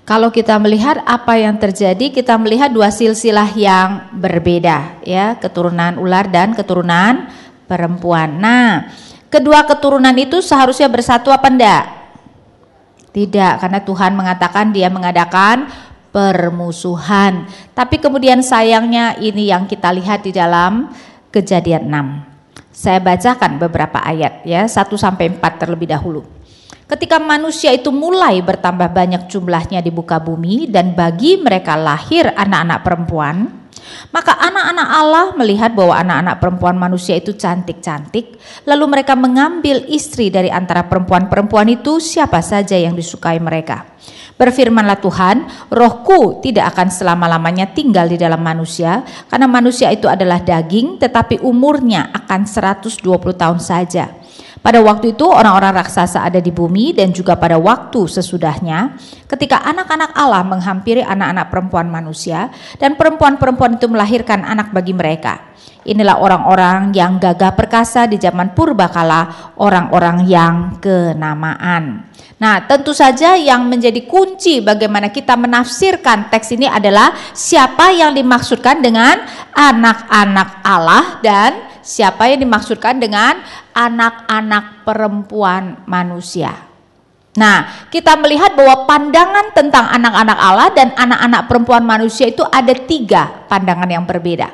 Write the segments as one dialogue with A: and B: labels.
A: Kalau kita melihat apa yang terjadi, kita melihat dua silsilah yang berbeda, ya, keturunan ular dan keturunan perempuan. Nah, kedua keturunan itu seharusnya bersatu apa enggak? Tidak, karena Tuhan mengatakan Dia mengadakan permusuhan. Tapi kemudian sayangnya ini yang kita lihat di dalam Kejadian 6. Saya bacakan beberapa ayat, ya, 1 sampai 4 terlebih dahulu. Ketika manusia itu mulai bertambah banyak jumlahnya di muka bumi dan bagi mereka lahir anak-anak perempuan, maka anak-anak Allah melihat bahwa anak-anak perempuan manusia itu cantik-cantik, lalu mereka mengambil istri dari antara perempuan-perempuan itu siapa saja yang disukai mereka. Berfirmanlah Tuhan, rohku tidak akan selama-lamanya tinggal di dalam manusia, karena manusia itu adalah daging, tetapi umurnya akan 120 tahun saja. Pada waktu itu orang-orang raksasa ada di bumi dan juga pada waktu sesudahnya ketika anak-anak Allah menghampiri anak-anak perempuan manusia dan perempuan-perempuan itu melahirkan anak bagi mereka. Inilah orang-orang yang gagah perkasa di zaman purbakala, orang-orang yang kenamaan. Nah, tentu saja yang menjadi kunci bagaimana kita menafsirkan teks ini adalah siapa yang dimaksudkan dengan anak-anak Allah dan siapa yang dimaksudkan dengan anak-anak perempuan manusia. Nah, kita melihat bahwa pandangan tentang anak-anak Allah dan anak-anak perempuan manusia itu ada 3 pandangan yang berbeda.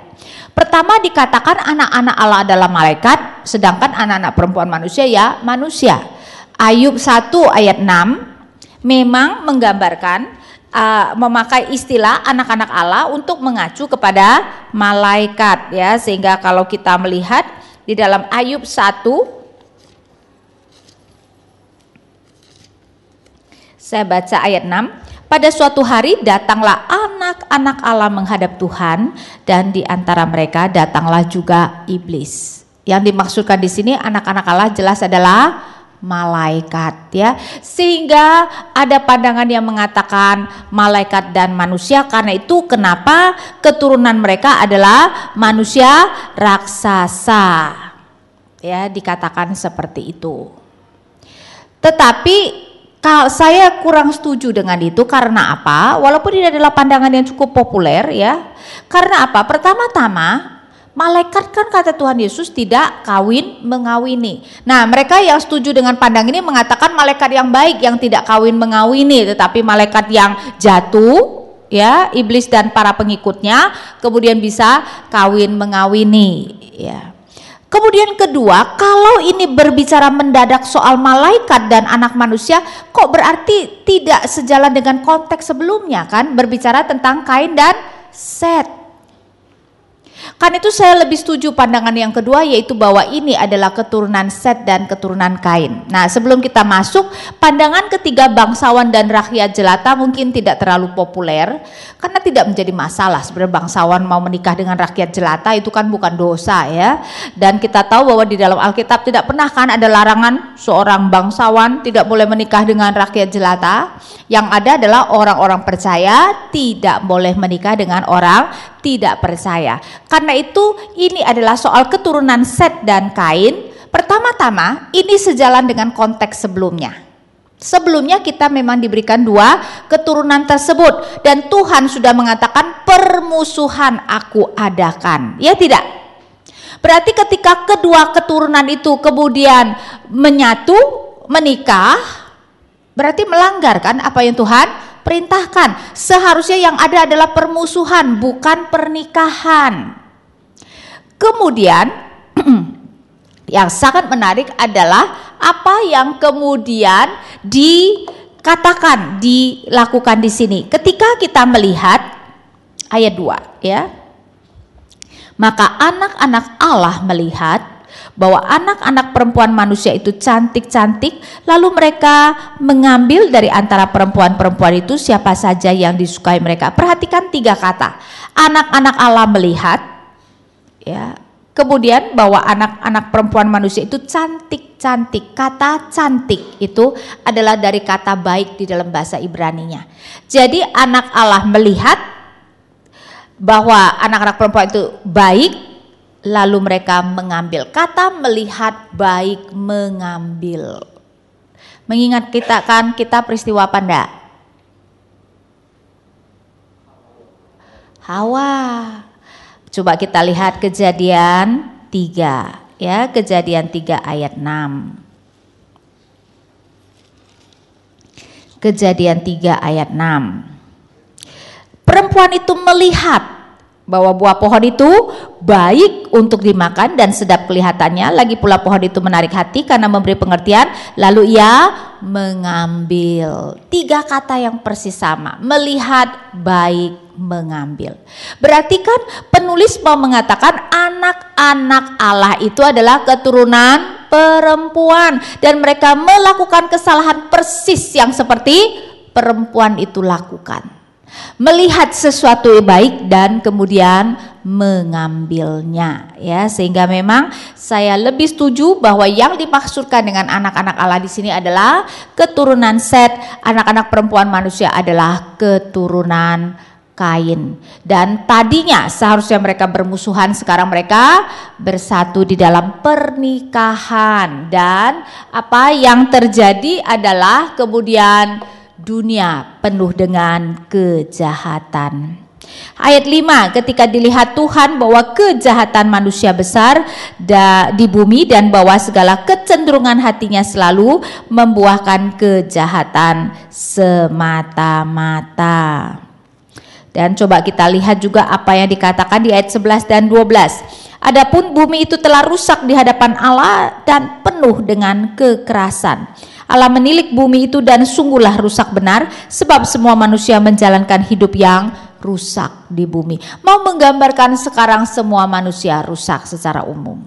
A: Pertama, dikatakan anak-anak Allah adalah malaikat, sedangkan anak-anak perempuan manusia ya manusia. Ayub 1 ayat 6 memang menggambarkan memakai istilah anak-anak Allah untuk mengacu kepada malaikat, ya, sehingga kalau kita melihat di dalam Ayub 1, saya baca ayat 6, pada suatu hari datanglah anak-anak Allah menghadap Tuhan dan di antara mereka datanglah juga iblis. Yang dimaksudkan di sini anak-anak Allah jelas adalah malaikat, ya, sehingga ada pandangan yang mengatakan malaikat dan manusia. Karena itu kenapa keturunan mereka adalah manusia raksasa, ya, dikatakan seperti itu. Tetapi kalau saya kurang setuju dengan itu. Karena apa? Walaupun ini adalah pandangan yang cukup populer, ya, karena apa? Pertama-tama malaikat kan kata Tuhan Yesus tidak kawin mengawini. Nah, mereka yang setuju dengan pandang ini mengatakan malaikat yang baik yang tidak kawin mengawini, tetapi malaikat yang jatuh, ya, iblis dan para pengikutnya kemudian bisa kawin mengawini, ya. Kemudian kedua, kalau ini berbicara mendadak soal malaikat dan anak manusia, kok berarti tidak sejalan dengan konteks sebelumnya, kan, berbicara tentang Kain dan Set. Karena itu saya lebih setuju pandangan yang kedua, yaitu bahwa ini adalah keturunan Set dan keturunan Kain. Nah, sebelum kita masuk, pandangan ketiga bangsawan dan rakyat jelata mungkin tidak terlalu populer, karena tidak menjadi masalah. Sebenarnya bangsawan mau menikah dengan rakyat jelata itu kan bukan dosa, ya. Dan kita tahu bahwa di dalam Alkitab tidak pernah kan ada larangan seorang bangsawan tidak boleh menikah dengan rakyat jelata. Yang ada adalah orang-orang percaya tidak boleh menikah dengan orang tidak percaya. Karena itu ini adalah soal keturunan Set dan Kain. Pertama-tama ini sejalan dengan konteks sebelumnya. Sebelumnya kita memang diberikan 2 keturunan tersebut dan Tuhan sudah mengatakan permusuhan aku adakan. Ya tidak? Berarti ketika kedua keturunan itu kemudian menyatu, menikah, berarti melanggar kan apa yang Tuhan perintahkan. Seharusnya yang ada adalah permusuhan, bukan pernikahan. Kemudian yang sangat menarik adalah apa yang kemudian dikatakan, dilakukan di sini. Ketika kita melihat ayat 2, ya. Maka anak-anak Allah melihat bahwa anak-anak perempuan manusia itu cantik-cantik, lalu mereka mengambil dari antara perempuan-perempuan itu siapa saja yang disukai mereka. Perhatikan 3 kata. Anak-anak Allah melihat, ya. Kemudian bahwa anak-anak perempuan manusia itu cantik-cantik. Kata cantik itu adalah dari kata baik di dalam bahasa Ibraninya. Jadi anak Allah melihat bahwa anak-anak perempuan itu baik, lalu mereka mengambil. Kata melihat baik, mengambil. Mengingat kita kan, kita peristiwa apa enggak? Hawa. Coba kita lihat Kejadian 3 ya, Kejadian 3 ayat 6. Kejadian 3 ayat 6. Perempuan itu melihat bahwa buah pohon itu baik untuk dimakan dan sedap kelihatannya, lagi pula pohon itu menarik hati karena memberi pengertian, lalu ia mengambil. 3 kata yang persis sama, melihat, baik, mengambil. Berarti kan penulis mau mengatakan anak-anak Allah itu adalah keturunan perempuan dan mereka melakukan kesalahan persis yang seperti perempuan itu lakukan. Melihat sesuatu yang baik dan kemudian mengambilnya, ya, sehingga memang saya lebih setuju bahwa yang dimaksudkan dengan anak-anak Allah di sini adalah keturunan Set, anak-anak perempuan manusia adalah keturunan Kain. Dan tadinya seharusnya mereka bermusuhan, sekarang mereka bersatu di dalam pernikahan. Dan apa yang terjadi adalah kemudian dunia penuh dengan kejahatan. Ayat 5, ketika dilihat Tuhan bahwa kejahatan manusia besar di bumi dan bahwa segala kecenderungan hatinya selalu membuahkan kejahatan semata-mata. Dan coba kita lihat juga apa yang dikatakan di ayat 11 dan 12. Adapun bumi itu telah rusak di hadapan Allah dan penuh dengan kekerasan. Allah menilik bumi itu dan sungguhlah rusak benar, sebab semua manusia menjalankan hidup yang rusak di bumi. Mau menggambarkan sekarang semua manusia rusak secara umum.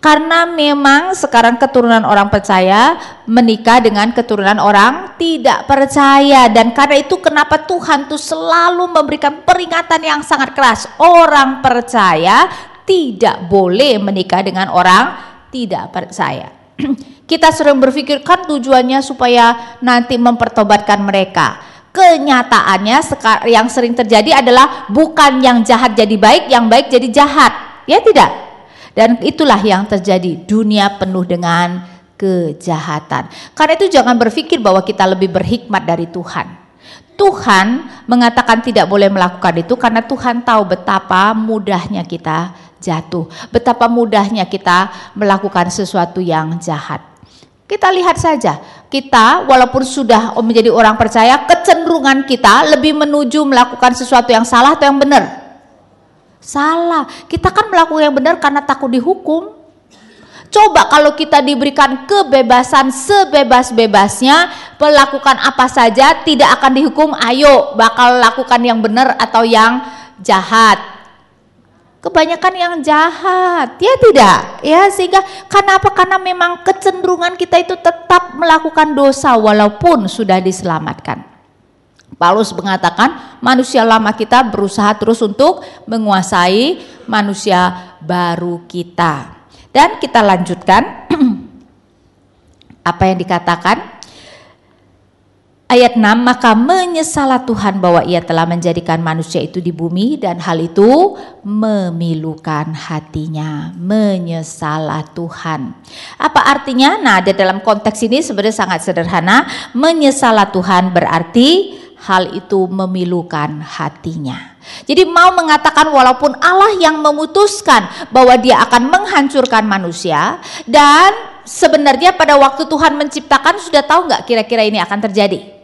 A: Karena memang sekarang keturunan orang percaya menikah dengan keturunan orang tidak percaya, dan karena itu kenapa Tuhan tuh selalu memberikan peringatan yang sangat keras. Orang percaya tidak boleh menikah dengan orang tidak percaya. Kita sering berpikir kan tujuannya supaya nanti mempertobatkan mereka. Kenyataannya yang sering terjadi adalah bukan yang jahat jadi baik, yang baik jadi jahat. Ya tidak? Dan itulah yang terjadi, dunia penuh dengan kejahatan. Karena itu jangan berpikir bahwa kita lebih berhikmat dari Tuhan. Tuhan mengatakan tidak boleh melakukan itu karena Tuhan tahu betapa mudahnya kita jatuh, betapa mudahnya kita melakukan sesuatu yang jahat. Kita lihat saja, kita walaupun sudah menjadi orang percaya, kecenderungan kita lebih menuju melakukan sesuatu yang salah atau yang benar? Salah. Kita kan melakukan yang benar karena takut dihukum. Coba kalau kita diberikan kebebasan sebebas-bebasnya, melakukan apa saja, tidak akan dihukum, ayo bakal lakukan yang benar atau yang jahat. Kebanyakan yang jahat, ya tidak? Ya, sehingga kenapa? Karena memang kecenderungan kita itu tetap melakukan dosa walaupun sudah diselamatkan. Paulus mengatakan manusia lama kita berusaha terus untuk menguasai manusia baru kita. Dan kita lanjutkan apa yang dikatakan ayat 6, maka menyesallah Tuhan bahwa ia telah menjadikan manusia itu di bumi dan hal itu memilukan hatinya. Menyesallah Tuhan. Apa artinya? Nah, di dalam konteks ini sebenarnya sangat sederhana. Menyesallah Tuhan berarti hal itu memilukan hatinya. Jadi mau mengatakan walaupun Allah yang memutuskan bahwa dia akan menghancurkan manusia, dan sebenarnya pada waktu Tuhan menciptakan sudah tahu nggak kira-kira ini akan terjadi?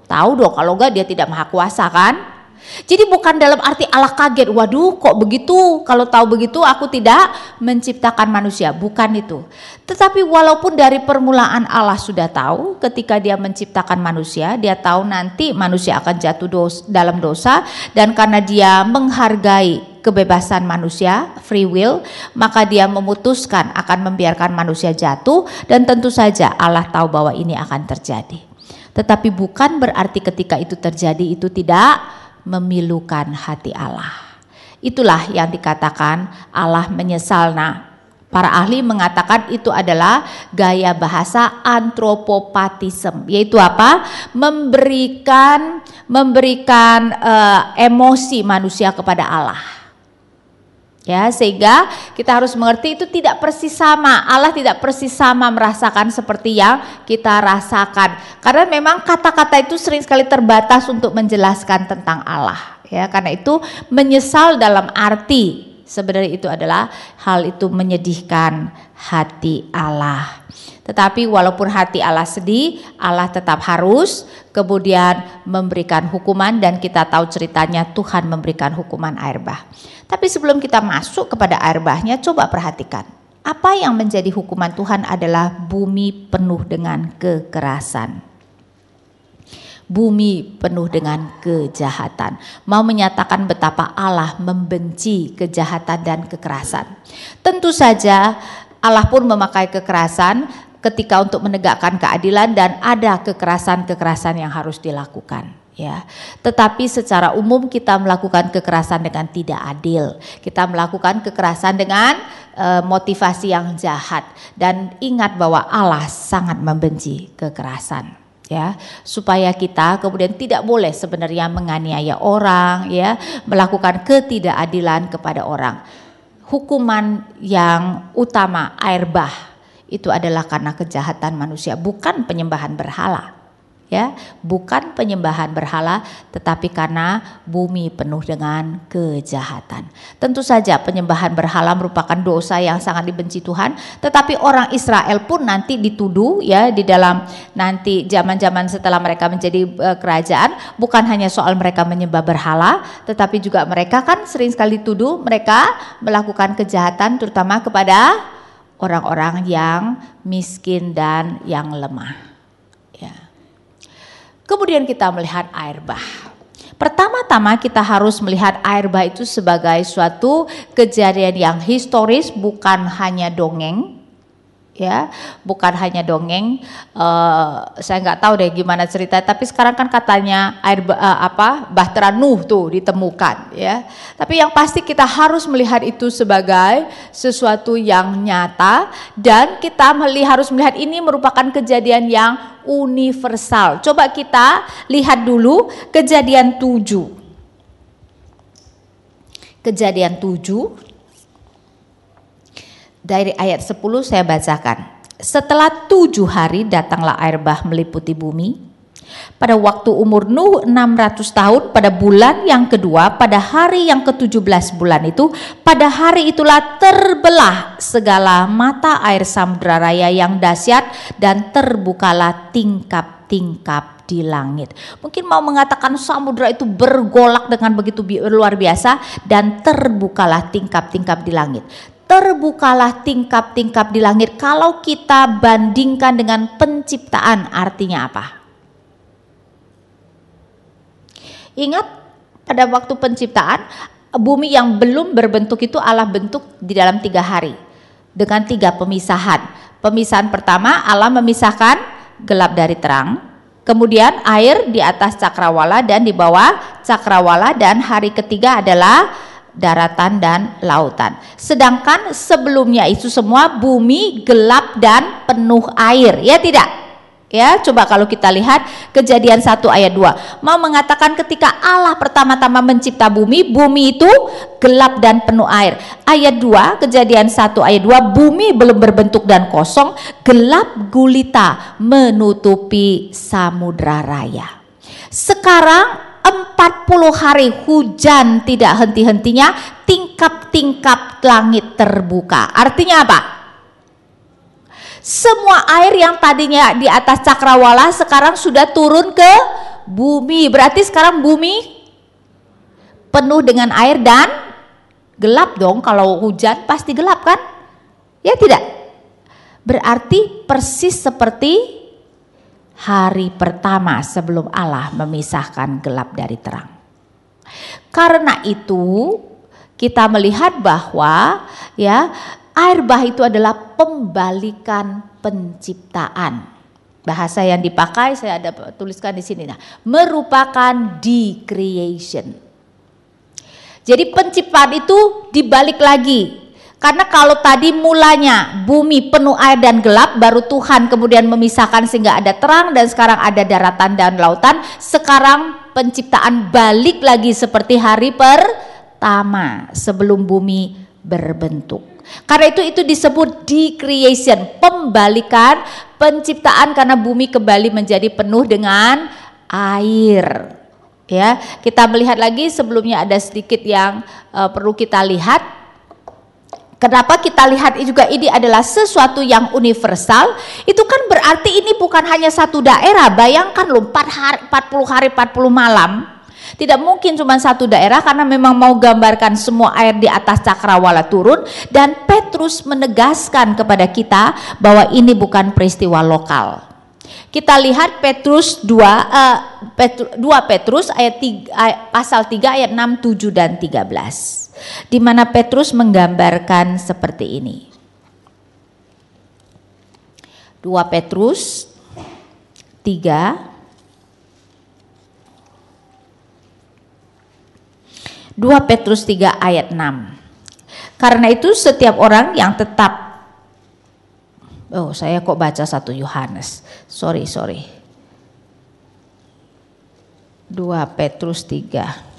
A: Tahu dong, kalau enggak dia tidak maha kuasa kan? Jadi bukan dalam arti Allah kaget, waduh kok begitu, kalau tahu begitu aku tidak menciptakan manusia, bukan itu. Tetapi walaupun dari permulaan Allah sudah tahu ketika dia menciptakan manusia, dia tahu nanti manusia akan jatuh dalam dosa, dan karena dia menghargai kebebasan manusia, free will, maka dia memutuskan akan membiarkan manusia jatuh, dan tentu saja Allah tahu bahwa ini akan terjadi. Tetapi bukan berarti ketika itu terjadi itu tidak memilukan hati Allah. Itulah yang dikatakan Allah menyesal. Nah, para ahli mengatakan itu adalah gaya bahasa antropopatisme, yaitu apa? Memberikan emosi manusia kepada Allah. Ya, sehingga kita harus mengerti itu tidak persis sama. Allah tidak persis sama merasakan seperti yang kita rasakan. Karena memang kata-kata itu sering sekali terbatas untuk menjelaskan tentang Allah. Ya, karena itu menyesal dalam arti sebenarnya itu adalah hal itu menyedihkan hati Allah. Tetapi walaupun hati Allah sedih, Allah tetap harus kemudian memberikan hukuman, dan kita tahu ceritanya Tuhan memberikan hukuman air bah. Tapi sebelum kita masuk kepada air bahnya, coba perhatikan. Apa yang menjadi hukuman Tuhan adalah bumi penuh dengan kekerasan. Bumi penuh dengan kejahatan. Mau menyatakan betapa Allah membenci kejahatan dan kekerasan. Tentu saja Allah pun memakai kekerasan ketika untuk menegakkan keadilan, dan ada kekerasan-kekerasan yang harus dilakukan. Ya, tetapi secara umum kita melakukan kekerasan dengan tidak adil. Kita melakukan kekerasan dengan motivasi yang jahat. Dan ingat bahwa Allah sangat membenci kekerasan. Ya, supaya kita kemudian tidak boleh sebenarnya menganiaya orang, ya, melakukan ketidakadilan kepada orang. Hukuman yang utama air bah itu adalah karena kejahatan manusia, bukan penyembahan berhala. Ya, bukan penyembahan berhala, tetapi karena bumi penuh dengan kejahatan. Tentu saja penyembahan berhala merupakan dosa yang sangat dibenci Tuhan, tetapi orang Israel pun nanti dituduh, ya, di dalam nanti zaman-zaman setelah mereka menjadi kerajaan, bukan hanya soal mereka menyembah berhala, tetapi juga mereka kan sering sekali dituduh mereka melakukan kejahatan terutama kepada orang-orang yang miskin dan yang lemah. Kemudian kita melihat air bah. Pertama-tama kita harus melihat air bah itu sebagai suatu kejadian yang historis, bukan hanya dongeng. Ya, bukan hanya dongeng. Saya nggak tahu deh gimana cerita, tapi sekarang kan katanya air bahtera Nuh tuh ditemukan, ya. Tapi yang pasti kita harus melihat itu sebagai sesuatu yang nyata, dan kita harus melihat ini merupakan kejadian yang universal. Coba kita lihat dulu Kejadian 7. Kejadian 7 dari ayat 10 saya bacakan. Setelah 7 hari datanglah air bah meliputi bumi. Pada waktu umur Nuh 600 tahun, pada bulan yang kedua, pada hari yang ke-17 bulan itu, pada hari itulah terbelah segala mata air samudra raya yang dahsyat, dan terbukalah tingkap-tingkap di langit. Mungkin mau mengatakan samudra itu bergolak dengan begitu luar biasa, dan terbukalah tingkap-tingkap di langit. Terbukalah tingkap-tingkap di langit. Kalau kita bandingkan dengan penciptaan, artinya apa? Ingat pada waktu penciptaan, bumi yang belum berbentuk itu Allah bentuk di dalam 3 hari dengan 3 pemisahan. Pemisahan pertama, Allah memisahkan gelap dari terang, kemudian air di atas cakrawala dan di bawah cakrawala, dan hari ketiga adalah daratan dan lautan. Sedangkan sebelumnya itu semua bumi gelap dan penuh air, ya tidak? Ya, coba kalau kita lihat Kejadian 1 ayat 2, mau mengatakan ketika Allah pertama-tama mencipta bumi, bumi itu gelap dan penuh air. Ayat 2, Kejadian 1 ayat 2, bumi belum berbentuk dan kosong, gelap gulita menutupi samudra raya. Sekarang 40 hari hujan tidak henti-hentinya, tingkap-tingkap langit terbuka. Artinya apa? Semua air yang tadinya di atas cakrawala sekarang sudah turun ke bumi. Berarti sekarang bumi penuh dengan air dan gelap dong. Kalau hujan pasti gelap kan? Ya tidak? Berarti persis seperti hari pertama sebelum Allah memisahkan gelap dari terang. Karena itu kita melihat bahwa, ya, air bah itu adalah pembalikan penciptaan. Bahasa yang dipakai saya ada tuliskan di sini, nah, merupakan decreation. Jadi penciptaan itu dibalik lagi. Karena kalau tadi mulanya bumi penuh air dan gelap, baru Tuhan kemudian memisahkan sehingga ada terang, dan sekarang ada daratan dan lautan. Sekarang penciptaan balik lagi seperti hari pertama sebelum bumi berbentuk. Karena itu disebut decreation, pembalikan penciptaan, karena bumi kembali menjadi penuh dengan air. Ya, kita melihat lagi sebelumnya ada sedikit yang perlu kita lihat. Kenapa kita lihat juga ini adalah sesuatu yang universal? Itu kan berarti ini bukan hanya satu daerah. Bayangkan loh, 40 hari 40 malam. Tidak mungkin cuma satu daerah, karena memang mau gambarkan semua air di atas cakrawala turun. Dan Petrus menegaskan kepada kita bahwa ini bukan peristiwa lokal. Kita lihat Petrus 2 Petrus pasal 3 ayat 6, 7 dan 13. Di mana Petrus menggambarkan seperti ini. 2 Petrus 3 ayat 6. Karena itu setiap orang yang tetap, saya kok baca 1 Yohanes. Sorry. 2 Petrus 3.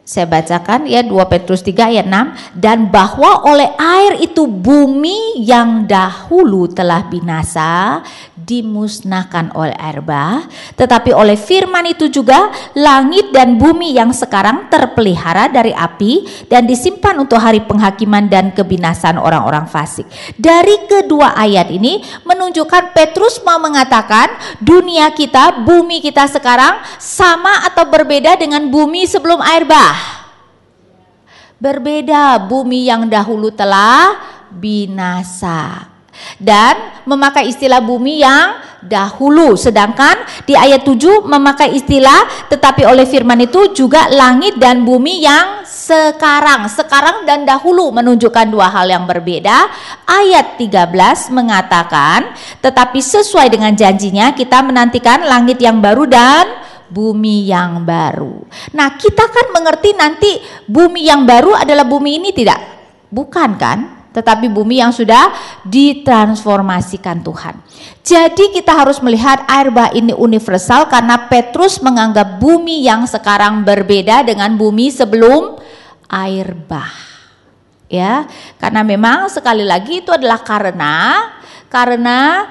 A: Saya bacakan ya, 2 Petrus 3 ayat 6. Dan bahwa oleh air itu bumi yang dahulu telah binasa dimusnahkan oleh air bah, tetapi oleh firman itu juga langit dan bumi yang sekarang terpelihara dari api dan disimpan untuk hari penghakiman dan kebinasan orang-orang fasik. Dari kedua ayat ini menunjukkan Petrus mau mengatakan dunia kita, bumi kita sekarang sama atau berbeda dengan bumi sebelum air bah. Berbeda, bumi yang dahulu telah binasa. Dan memakai istilah bumi yang dahulu, sedangkan di ayat 7 memakai istilah tetapi oleh firman itu juga langit dan bumi yang sekarang dan dahulu, menunjukkan dua hal yang berbeda. Ayat 13 mengatakan tetapi sesuai dengan janjinya kita menantikan langit yang baru dan bumi yang baru. Nah, kita kan mengerti nanti bumi yang baru adalah bumi ini, tidak? Bukan kan? Tetapi bumi yang sudah ditransformasikan Tuhan. Jadi kita harus melihat air bah ini universal karena Petrus menganggap bumi yang sekarang berbeda dengan bumi sebelum air bah. Ya, karena memang sekali lagi itu adalah karena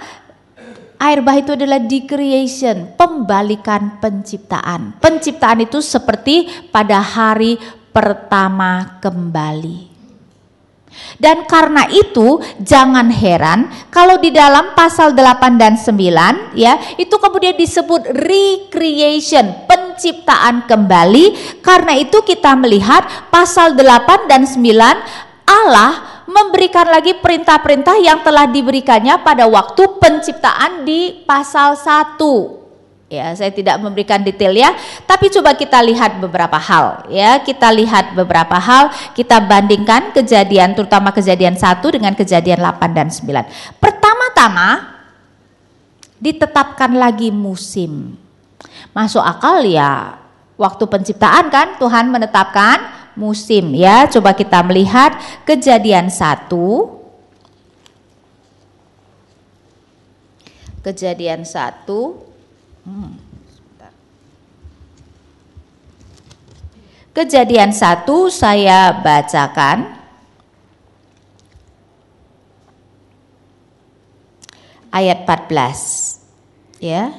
A: air bah itu adalah decreation, pembalikan penciptaan. Penciptaan itu seperti pada hari pertama kembali. Dan karena itu jangan heran kalau di dalam pasal 8 dan 9 ya, itu kemudian disebut recreation, penciptaan kembali. Karena itu kita melihat pasal 8 dan 9 Allah memberikan lagi perintah-perintah yang telah diberikannya pada waktu penciptaan di pasal 1. Ya, saya tidak memberikan detail ya, tapi coba kita lihat beberapa hal ya. Kita lihat beberapa hal, kita bandingkan kejadian, terutama kejadian 1 dengan kejadian 8 dan 9. Pertama-tama ditetapkan lagi musim. Masuk akal ya, waktu penciptaan kan Tuhan menetapkan musim ya. Coba kita melihat kejadian 1. Kejadian 1. Kejadian 1 saya bacakan. Ayat 14. Ya.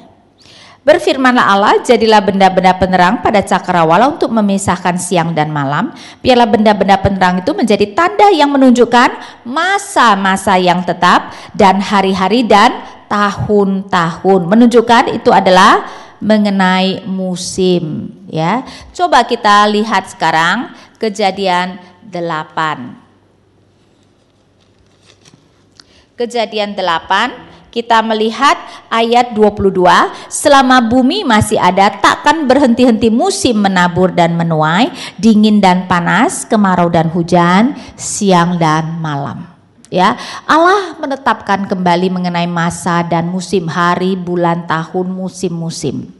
A: Berfirmanlah Allah, jadilah benda-benda penerang pada cakrawala untuk memisahkan siang dan malam. Biarlah benda-benda penerang itu menjadi tanda yang menunjukkan masa-masa yang tetap dan hari-hari dan tahun-tahun, menunjukkan itu adalah mengenai musim ya. Coba kita lihat sekarang kejadian 8. Kejadian 8 kita melihat ayat 22, selama bumi masih ada takkan berhenti-henti musim menabur dan menuai, dingin dan panas, kemarau dan hujan, siang dan malam. Ya, Allah menetapkan kembali mengenai masa dan musim, hari, bulan, tahun, musim-musim.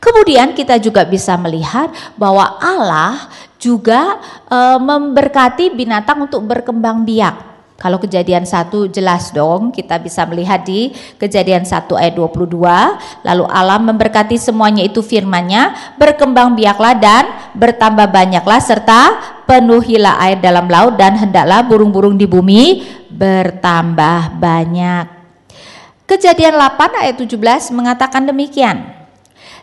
A: Kemudian kita juga bisa melihat bahwa Allah juga memberkati binatang untuk berkembang biak. Kalau Kejadian 1 jelas dong, kita bisa melihat di Kejadian 1 ayat 22, lalu Allah memberkati semuanya itu firman-Nya, berkembang biaklah dan bertambah banyaklah serta penuhilah air dalam laut dan hendaklah burung-burung di bumi bertambah banyak. Kejadian 8 ayat 17 mengatakan demikian.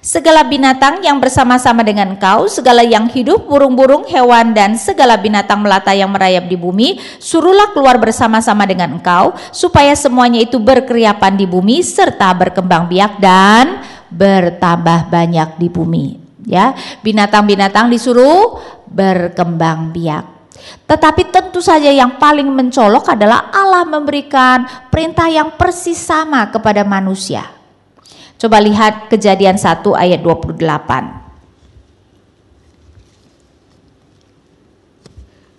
A: Segala binatang yang bersama-sama dengan engkau, segala yang hidup, burung-burung, hewan, dan segala binatang melata yang merayap di bumi, suruhlah keluar bersama-sama dengan engkau, supaya semuanya itu berkeriapan di bumi, serta berkembang biak dan bertambah banyak di bumi. Ya, binatang-binatang disuruh berkembang biak. Tetapi tentu saja yang paling mencolok adalah Allah memberikan perintah yang persis sama kepada manusia. Coba lihat Kejadian 1 ayat 28.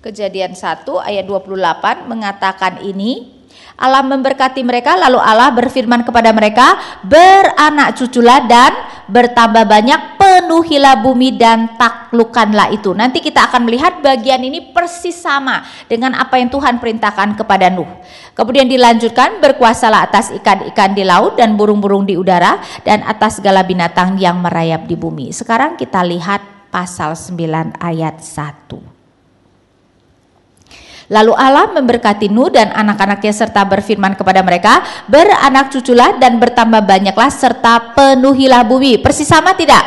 A: Kejadian 1 ayat 28 mengatakan ini, Allah memberkati mereka, lalu Allah berfirman kepada mereka, beranak cuculah dan bertambah banyak, penuhilah bumi dan taklukkanlah itu. Nanti kita akan melihat bagian ini persis sama dengan apa yang Tuhan perintahkan kepada Nuh. Kemudian dilanjutkan, berkuasalah atas ikan-ikan di laut dan burung-burung di udara dan atas segala binatang yang merayap di bumi. Sekarang kita lihat pasal 9 ayat 1. Lalu Allah memberkati Nuh dan anak-anaknya serta berfirman kepada mereka, beranak cuculah dan bertambah banyaklah serta penuhilah bumi. Persis sama tidak?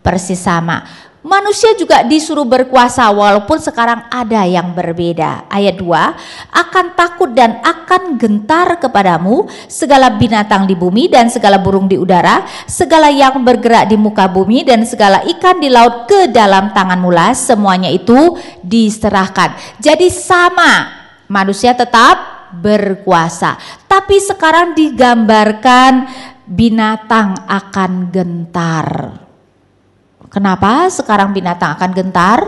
A: Persis sama. Manusia juga disuruh berkuasa walaupun sekarang ada yang berbeda. Ayat 2, akan takut dan akan gentar kepadamu segala binatang di bumi dan segala burung di udara, segala yang bergerak di muka bumi dan segala ikan di laut ke dalam tanganmu lah, semuanya itu diserahkan. Jadi sama, manusia tetap berkuasa. Tapi sekarang digambarkan binatang akan gentar. Kenapa sekarang binatang akan gentar?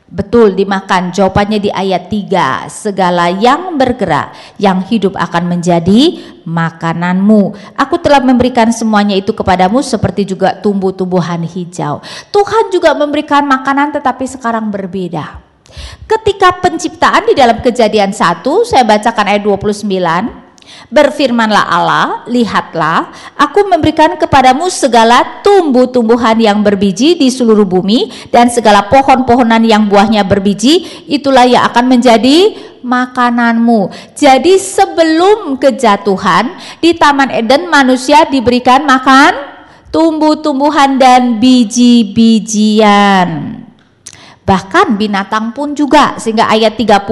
A: Betul, dimakan. Jawabannya di ayat 3. Segala yang bergerak, yang hidup akan menjadi makananmu. Aku telah memberikan semuanya itu kepadamu seperti juga tumbuh-tumbuhan hijau. Tuhan juga memberikan makanan tetapi sekarang berbeda. Ketika penciptaan di dalam Kejadian 1, saya bacakan ayat 29. Berfirmanlah Allah, lihatlah, aku memberikan kepadamu segala tumbuh-tumbuhan yang berbiji di seluruh bumi dan segala pohon-pohonan yang buahnya berbiji, itulah yang akan menjadi makananmu. Jadi sebelum kejatuhan di Taman Eden, manusia diberikan makan tumbuh-tumbuhan dan biji-bijian. Bahkan binatang pun juga, sehingga ayat 30,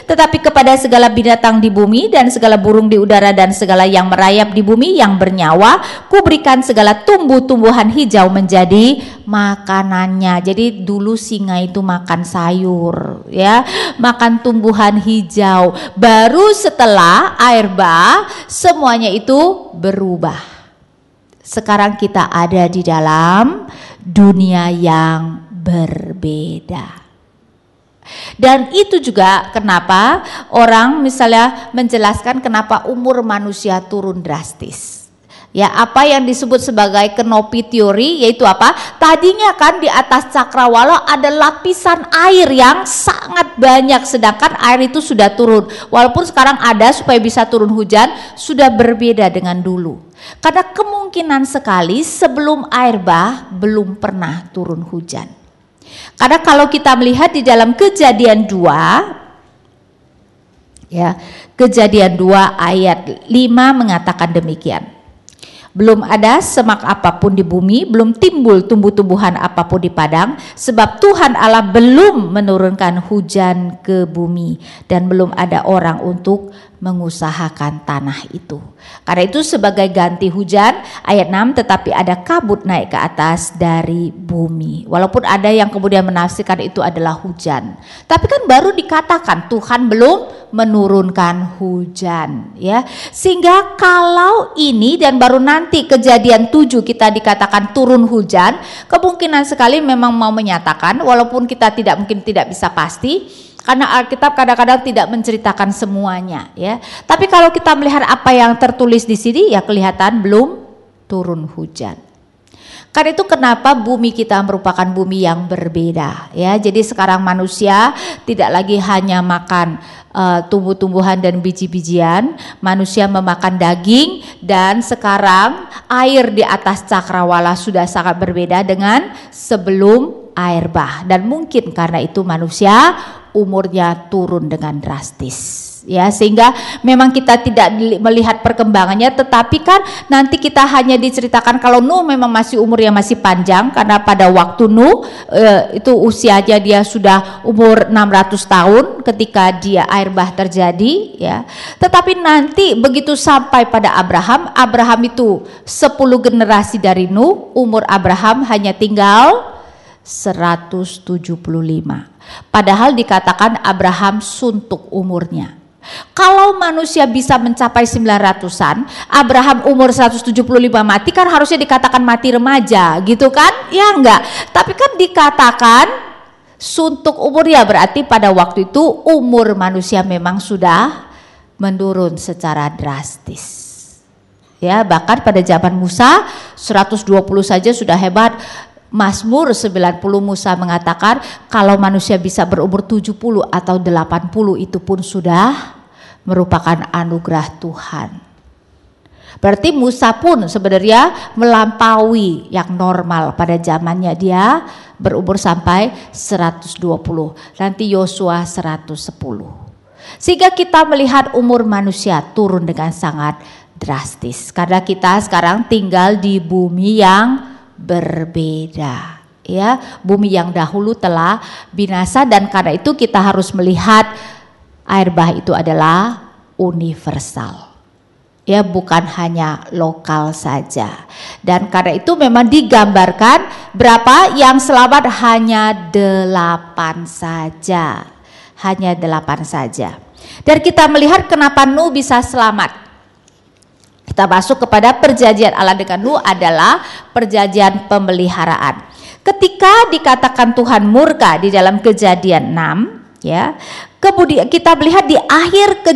A: tetapi kepada segala binatang di bumi dan segala burung di udara dan segala yang merayap di bumi yang bernyawa, kuberikan segala tumbuh-tumbuhan hijau menjadi makanannya. Jadi dulu singa itu makan sayur, ya, makan tumbuhan hijau. Baru setelah air bah, semuanya itu berubah. Sekarang kita ada di dalam dunia yang berbeda. Dan itu juga kenapa orang misalnya menjelaskan kenapa umur manusia turun drastis. Ya, apa yang disebut sebagai Kenopi teori, yaitu apa? Tadinya kan di atas cakrawala ada lapisan air yang sangat banyak, sedangkan air itu sudah turun. Walaupun sekarang ada supaya bisa turun hujan, sudah berbeda dengan dulu. Karena kemungkinan sekali sebelum air bah belum pernah turun hujan. Karena kalau kita melihat di dalam Kejadian 2, ya, Kejadian 2 ayat 5 mengatakan demikian. Belum ada semak apapun di bumi, belum timbul tumbuh-tumbuhan apapun di padang, sebab Tuhan Allah belum menurunkan hujan ke bumi dan belum ada orang untuk mengusahakan tanah itu. Karena itu sebagai ganti hujan, ayat 6, tetapi ada kabut naik ke atas dari bumi. Walaupun ada yang kemudian menafsirkan itu adalah hujan, tapi kan baru dikatakan Tuhan belum menurunkan hujan, ya. Sehingga kalau ini dan baru nanti Kejadian 7 kita dikatakan turun hujan, kemungkinan sekali memang mau menyatakan, walaupun kita mungkin tidak bisa pasti, karena Alkitab kadang-kadang tidak menceritakan semuanya, ya. Tapi kalau kita melihat apa yang tertulis di sini, ya kelihatan belum turun hujan. Karena itu kenapa bumi kita merupakan bumi yang berbeda ya. Jadi sekarang manusia tidak lagi hanya makan tumbuh-tumbuhan dan biji-bijian, manusia memakan daging, dan sekarang air di atas cakrawala sudah sangat berbeda dengan sebelum air bah, dan mungkin karena itu manusia umurnya turun dengan drastis ya, sehingga memang kita tidak melihat perkembangannya, tetapi kan nanti kita hanya diceritakan kalau Nuh memang masih umurnya masih panjang, karena pada waktu Nuh itu usianya dia sudah umur 600 tahun ketika dia air bah terjadi ya. Tetapi nanti begitu sampai pada Abraham itu 10 generasi dari Nuh, umur Abraham hanya tinggal 175. Padahal dikatakan Abraham suntuk umurnya. Kalau manusia bisa mencapai 900-an, Abraham umur 175 mati, kan harusnya dikatakan mati remaja gitu kan? Ya enggak. Tapi kan dikatakan suntuk umurnya, berarti pada waktu itu umur manusia memang sudah menurun secara drastis. Ya, bahkan pada zaman Musa 120 saja sudah hebat. Mazmur 90 Musa mengatakan kalau manusia bisa berumur 70 atau 80 itu pun sudah merupakan anugerah Tuhan. Berarti Musa pun sebenarnya melampaui yang normal pada zamannya, dia berumur sampai 120. Nanti Yosua 110. Sehingga kita melihat umur manusia turun dengan sangat drastis karena kita sekarang tinggal di bumi yang berbeda ya, bumi yang dahulu telah binasa, dan karena itu kita harus melihat air bah itu adalah universal ya, bukan hanya lokal saja. Dan karena itu memang digambarkan berapa yang selamat, hanya 8 saja, hanya 8 saja. Dan kita melihat kenapa Nuh bisa selamat. Kita masuk kepada perjanjian Allah dengan Nuh adalah perjanjian pemeliharaan. Ketika dikatakan Tuhan murka di dalam Kejadian 6 ya, kemudian kita melihat di akhir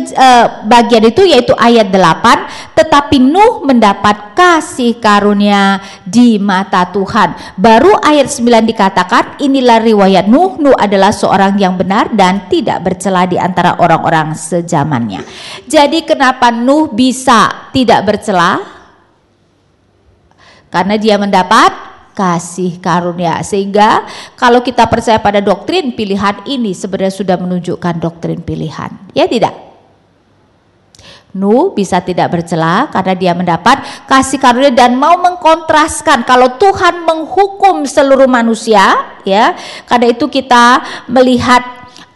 A: bagian itu yaitu ayat 8, tetapi Nuh mendapat kasih karunia di mata Tuhan. Baru ayat 9 dikatakan inilah riwayat Nuh. Nuh adalah seorang yang benar dan tidak bercela di antara orang-orang sezamannya. Jadi kenapa Nuh bisa tidak bercela? Karena dia mendapat kasih karunia. Sehingga kalau kita percaya pada doktrin pilihan ini sebenarnya sudah menunjukkan doktrin pilihan. Ya tidak? Nuh bisa tidak bercela karena dia mendapat kasih karunia dan mau mengkontraskan kalau Tuhan menghukum seluruh manusia ya. Karena itu kita melihat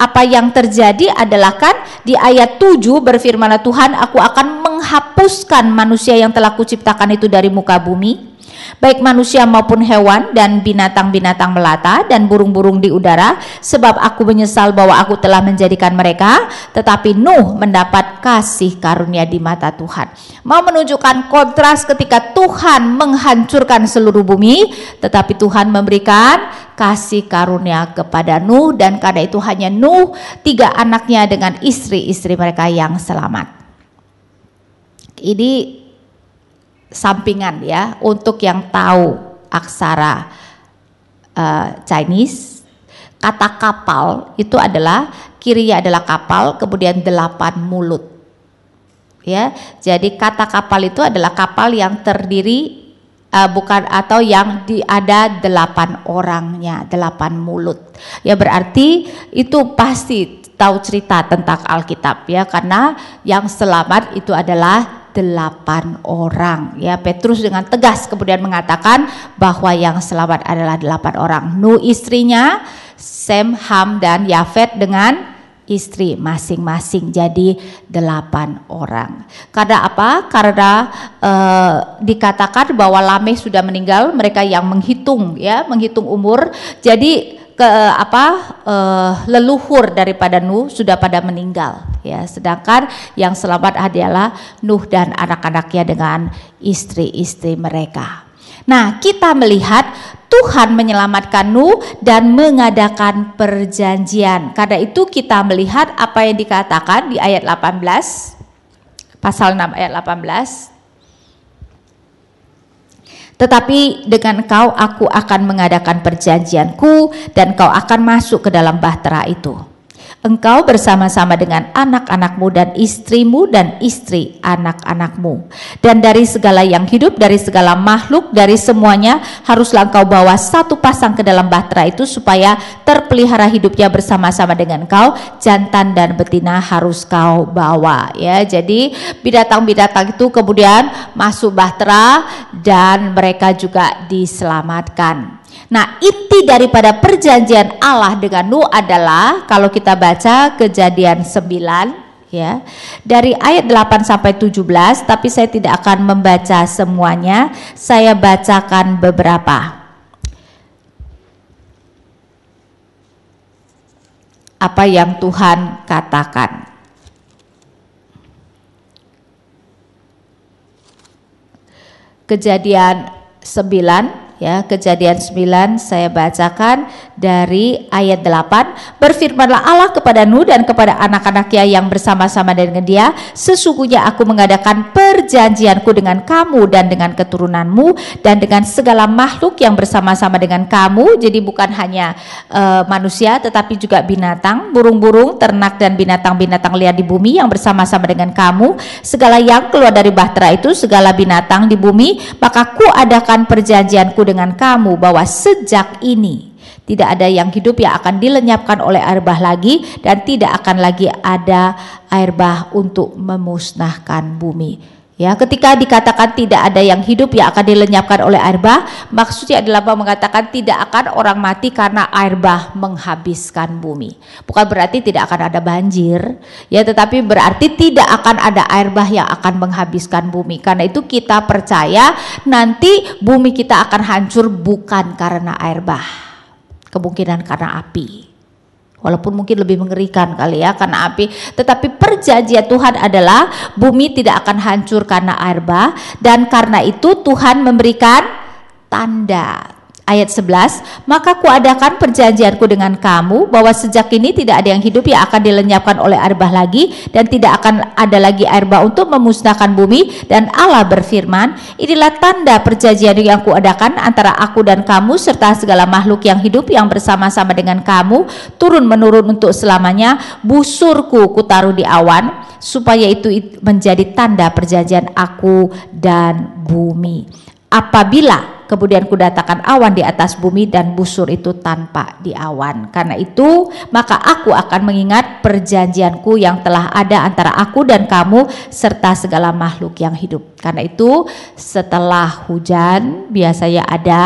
A: apa yang terjadi adalah kan di ayat 7 berfirmanlah Tuhan, aku akan menghapuskan manusia yang telah kuciptakan itu dari muka bumi, baik manusia maupun hewan dan binatang-binatang melata dan burung-burung di udara, sebab aku menyesal bahwa aku telah menjadikan mereka. Tetapi Nuh mendapat kasih karunia di mata Tuhan. Mau menunjukkan kontras ketika Tuhan menghancurkan seluruh bumi, tetapi Tuhan memberikan kasih karunia kepada Nuh, dan karena itu hanya Nuh, 3 anaknya dengan istri-istri mereka yang selamat. Ini sampingan ya, untuk yang tahu aksara Chinese, kata kapal itu adalah kirinya adalah kapal, kemudian 8 mulut ya. Jadi kata kapal itu adalah kapal yang terdiri bukan atau yang ada 8 orangnya, 8 mulut ya, berarti itu pasti tahu cerita tentang Alkitab ya, karena yang selamat itu adalah 8 orang ya. Petrus dengan tegas kemudian mengatakan bahwa yang selamat adalah 8 orang. Nuh istrinya, Sem, Ham dan Yafet dengan istri masing-masing, jadi 8 orang. Karena apa? Karena dikatakan bahwa Lameh sudah meninggal, mereka yang menghitung ya, menghitung umur. Jadi leluhur daripada Nuh sudah pada meninggal ya, sedangkan yang selamat adalah Nuh dan anak-anaknya dengan istri-istri mereka. Nah, kita melihat Tuhan menyelamatkan Nuh dan mengadakan perjanjian. Karena itu kita melihat apa yang dikatakan di ayat 18, pasal 6 ayat 18. Tetapi dengan kau aku akan mengadakan perjanjianku dan kau akan masuk ke dalam bahtera itu. Engkau bersama-sama dengan anak-anakmu dan istrimu dan istri anak-anakmu. Dan dari segala yang hidup, dari segala makhluk, dari semuanya haruslah engkau bawa satu pasang ke dalam bahtera itu supaya terpelihara hidupnya bersama-sama dengan kau. Jantan dan betina harus kau bawa. Ya, jadi binatang-binatang itu kemudian masuk bahtera dan mereka juga diselamatkan. Nah, inti daripada perjanjian Allah dengan Nuh adalah kalau kita baca Kejadian 9 ya, dari ayat 8 sampai 17, tapi saya tidak akan membaca semuanya, saya bacakan beberapa. Apa yang Tuhan katakan. Kejadian 9 ya, Kejadian 9 saya bacakan dari ayat 8. Berfirmanlah Allah kepada Nuh dan kepada anak-anaknya yang bersama-sama dengan dia, sesungguhnya aku mengadakan perjanjianku dengan kamu dan dengan keturunanmu dan dengan segala makhluk yang bersama-sama dengan kamu. Jadi bukan hanya manusia tetapi juga binatang, burung-burung, ternak dan binatang-binatang liar di bumi yang bersama-sama dengan kamu, segala yang keluar dari bahtera itu, segala binatang di bumi, maka ku adakan perjanjianku dengan kamu bahwa sejak ini tidak ada yang hidup yang akan dilenyapkan oleh air bah lagi, dan tidak akan lagi ada air bah untuk memusnahkan bumi. Ya, ketika dikatakan tidak ada yang hidup yang akan dilenyapkan oleh air bah, maksudnya adalah mengatakan tidak akan orang mati karena air bah menghabiskan bumi. Bukan berarti tidak akan ada banjir, ya, tetapi berarti tidak akan ada air bah yang akan menghabiskan bumi. Karena itu kita percaya nanti bumi kita akan hancur bukan karena air bah, kemungkinan karena api. Walaupun mungkin lebih mengerikan kali ya karena api, tetapi perjanjian Tuhan adalah bumi tidak akan hancur karena air bah, dan karena itu Tuhan memberikan tanda. Ayat 11, maka kuadakan perjanjianku dengan kamu bahwa sejak ini tidak ada yang hidup yang akan dilenyapkan oleh air bah lagi, dan tidak akan ada lagi air bah untuk memusnahkan bumi. Dan Allah berfirman, inilah tanda perjanjian yang kuadakan antara aku dan kamu serta segala makhluk yang hidup yang bersama-sama dengan kamu turun menurun untuk selamanya. Busurku kutaruh di awan supaya itu menjadi tanda perjanjian aku dan bumi. Apabila kemudian kudatakan awan di atas bumi dan busur itu tanpa di awan. Karena itu maka aku akan mengingat perjanjianku yang telah ada antara aku dan kamu serta segala makhluk yang hidup. Karena itu setelah hujan biasanya ada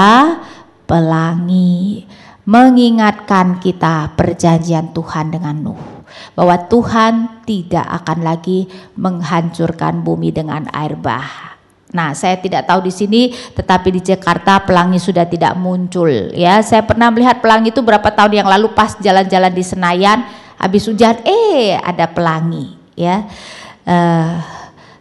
A: pelangi, mengingatkan kita perjanjian Tuhan dengan Nuh, bahwa Tuhan tidak akan lagi menghancurkan bumi dengan air bah. Nah, saya tidak tahu di sini, tetapi di Jakarta pelangi sudah tidak muncul. Ya, saya pernah melihat pelangi itu berapa tahun yang lalu pas jalan-jalan di Senayan, habis hujan, ada pelangi. Ya,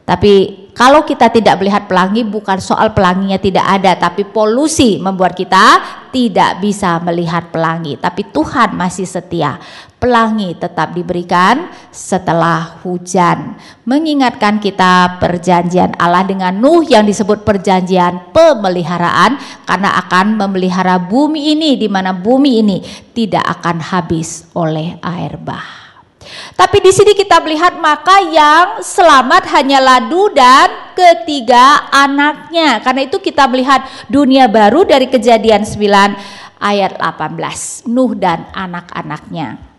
A: tapi kalau kita tidak melihat pelangi, bukan soal pelanginya tidak ada, tapi polusi membuat kita tidak bisa melihat pelangi. Tapi Tuhan masih setia. Pelangi tetap diberikan setelah hujan, mengingatkan kita perjanjian Allah dengan Nuh yang disebut perjanjian pemeliharaan, karena akan memelihara bumi ini, di mana bumi ini tidak akan habis oleh air bah. Tapi di sini kita melihat maka yang selamat hanyalah Nuh dan ketiga anaknya. Karena itu kita melihat dunia baru dari Kejadian 9 ayat 18, Nuh dan anak-anaknya.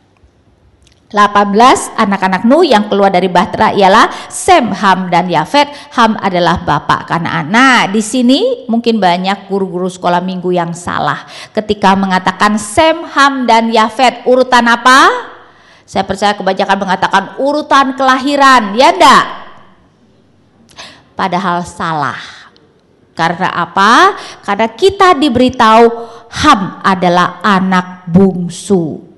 A: 18 anak-anak Nuh yang keluar dari bahtera ialah Sem, Ham dan Yafet. Ham adalah bapak Kanaan. Nah, di sini mungkin banyak guru-guru sekolah minggu yang salah ketika mengatakan Sem, Ham dan Yafet. Urutan apa? Saya percaya kebanyakan mengatakan urutan kelahiran, ya enggak? Padahal salah. Karena apa? Karena kita diberitahu Ham adalah anak bungsu.